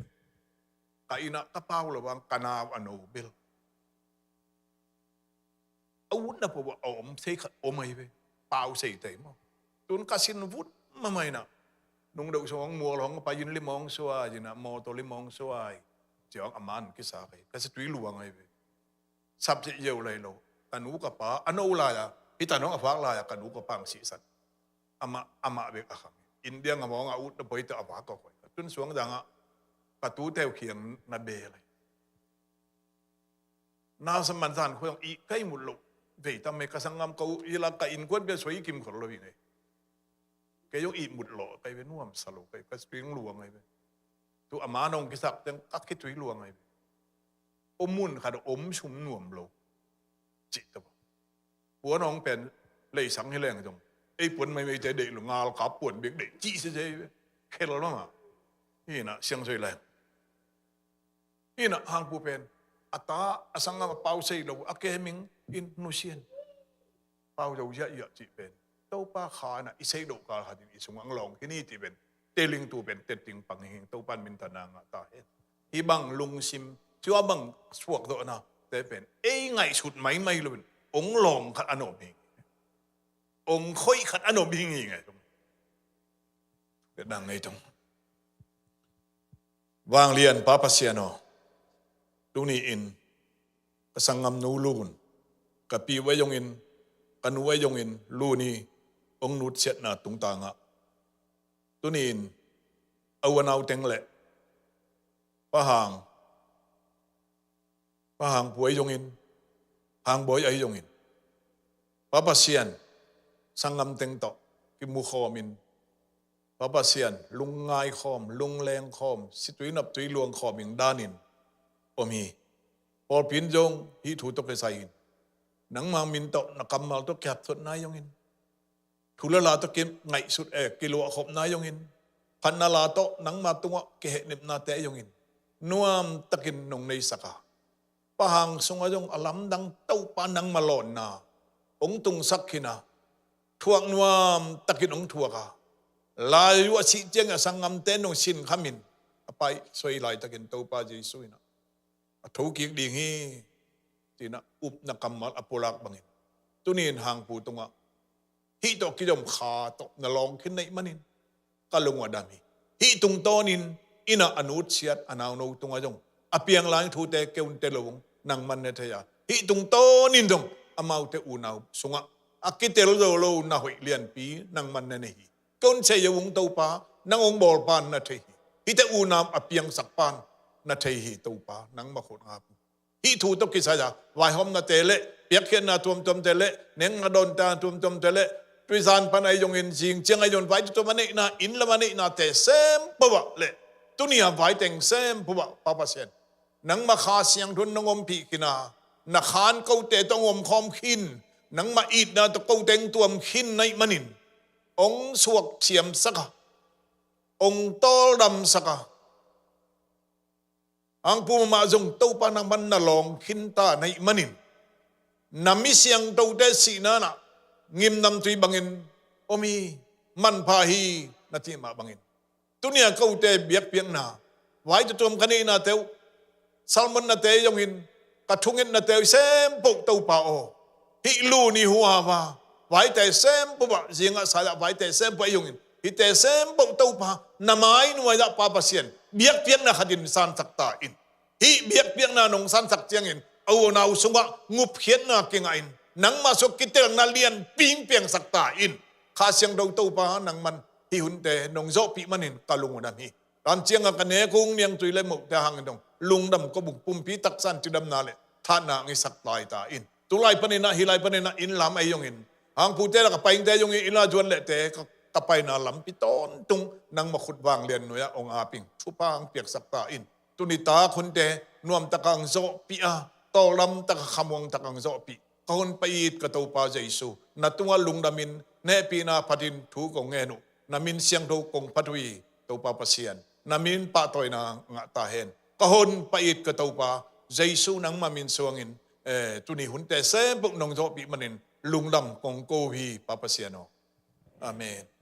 cáiน่ะกระเป๋าระวังกันาวอันโนเบลอาวุธนะพวกอมเสกอมไม่ไปเปล่าเสียแต่มั้งตุนกาสินวุธมาไม่นะนงเดาสองมัวหลงไปยืนลิมองสวายนะมอตัวลิมองสวายเจ้าอามันกิสาไปก็สตุยหลวงไงไปสับเจียวเลยเรากันนูกับป้าอันโนลายะพี่ตาน้องอฟ้าลายะกันนูกับปังสีสันอามาเบกอะครับอินเดียงมองอาวุธไปแต่อฟ้าก็คอยจนสวงดังอะประตูเทวเขียงนาเบเลยน่าสมันสันคุยอีกใกล้หมดลูกเวทำไมกษังงามเขาอีลักอินกวนเบียสวยกิมขลุ่ยไงแกยกอีหมดหล่อไปเป็นน่วมสโลไปก็สปริงหลวงไงไปตัวอามานงกิสักยังกักคิดถุยหลวงไงอมมุนขัดอมชุ่มน่วมโลจิตตัวหัวน้องเป็นเลยสังให้แรงจงไอ้ปนไม่ใจเด็กหรืองาขับปวนเบียกเด็กจี้เสียแค่เราล่ะนี่นะเสียงสวยแรงนี่นะหางผู้เป็นอัตตาอสังงามเป่าใส่เราอเกมิงอินโนเชียนเป่าเราเยอะจีเป็นเต้าป้าขานะอิเซโดกาลหัดอิสงอังลองที่นี่จีเป็นเตลิงตูเป็นเตติงปังหิงเต้าปันมินตานางตาเห็นที่บังลุงซิมชัวบังสวกโดนะแต่เป็นไอ้ไงสุดไม่เลยองลองขัดอโนบิงองค่อยขัดอโนบิงยังไงตรงเด็ดดังไงตรงวางเรียนป้าพัสยาโนตรงนี้อินกสังงามนูลูนกับปีไว้ยงอินกันไว้ยงอินลูนี่องนุชเสนาตุงตางะตัวนี้อินเอาวันเอาเต็งเละป้าหางป่วยยงอินหางบ่อยไอยงอินป้าพัสยานสังงามเต็งต่อกิมุขอมินป้าพัสยานลุงง่ายคอมลุงแรงคอมสิตุยนับตุยลวงคอมิงดานินอมี Paul pin jong hi thu to ke sai nang ma min to na kamal to kyap thot na yong in thula la to kim ngai sut kilo khop na yong in phan na la to nang ma tunga ke he nip na te yong in nuam takin nong nei saka pahang sunga jong alam dang tau pa nang malon na ong tung sakhina thuak nuam takin ong thuaka la yu chi cheng asangam te nong sin khamin apai soi lai takin to pa jesu ina thu ki ding hi tina up na kamal apolak bangin tunin hang pu tunga hi to ki dom kha to na long khin nei manin kalung adami hi tung tonin ina anut siat anaw no tunga jong apiang lang thu te keun te lowong nang man ne thaya hi tung tonin dong amau te unaw sunga akitel do lo na hoi lian pi nang man ne hi kon che yong to pa nang ong bol pan na thei hi te unam apiang sakpan na thei hi to pa nang ma khot ngap hi thu to ki sa ja wai hom na te le piak khen na tuam te le neng na don ta tuam te le tui san pan ai yong in jing chiang ai yon vai to mane na in la mane na te sem pa wa le tunia vai teng sem pa wa pa pa sen nang ma kha siang thun nong om pi kina na khan ko te tong om khom khin nang ma it na to ko teng tuam khin nai manin ong suak siam saka ong tol dam saka ang pumama jong to pa nang man na long khin ta nai manin nami siang to te si na na ngim nam tui bangin omi man pha hi na ti ma bangin tunia ko te biak piang na wai to tum kani na teu salmon na te yong in ka thungin na teu sem po to pa o hi lu ni huwa wa wai te sem po ba jinga sa ya wai te sem pa yong in hi te sem po to pa na mai nu ya pa pa sien biak piang na khadin san sakta in hi biak piang na nong san sak chiang in au na sunga ngup khiet na kinga in nang masuk kitel na lian ping piang sakta in kha siang do to pa nang man hi hun te nong zo pi manin kalung na mi ram chiang ka ne kung niang tui le mo ta hang dong lung dam ko buk pum pi tak san ti dam na le tha na ngi sak lai ta in tu lai panina hi lai panina in lam ai yong in hang pu te la ka paing te yong in la juan le te ka pai na lam pi ton tung nang ma khut wang lian no ya ong a ping thu pang piak sakta in tu ni ta khun te nuam takang zo pi a to lam tak khamong takang zo pi kahon pait ka to pa jesu na tunga lungdamin ne pi na patin thu ko nge nu namin siang do kong patui to pa pasian namin pa toy na nga ta hen kahon pait ka to pa jesu nang mamin suangin tuni hun te se buk nong zo pi manin lungdam kong ko hi pa pasiano amen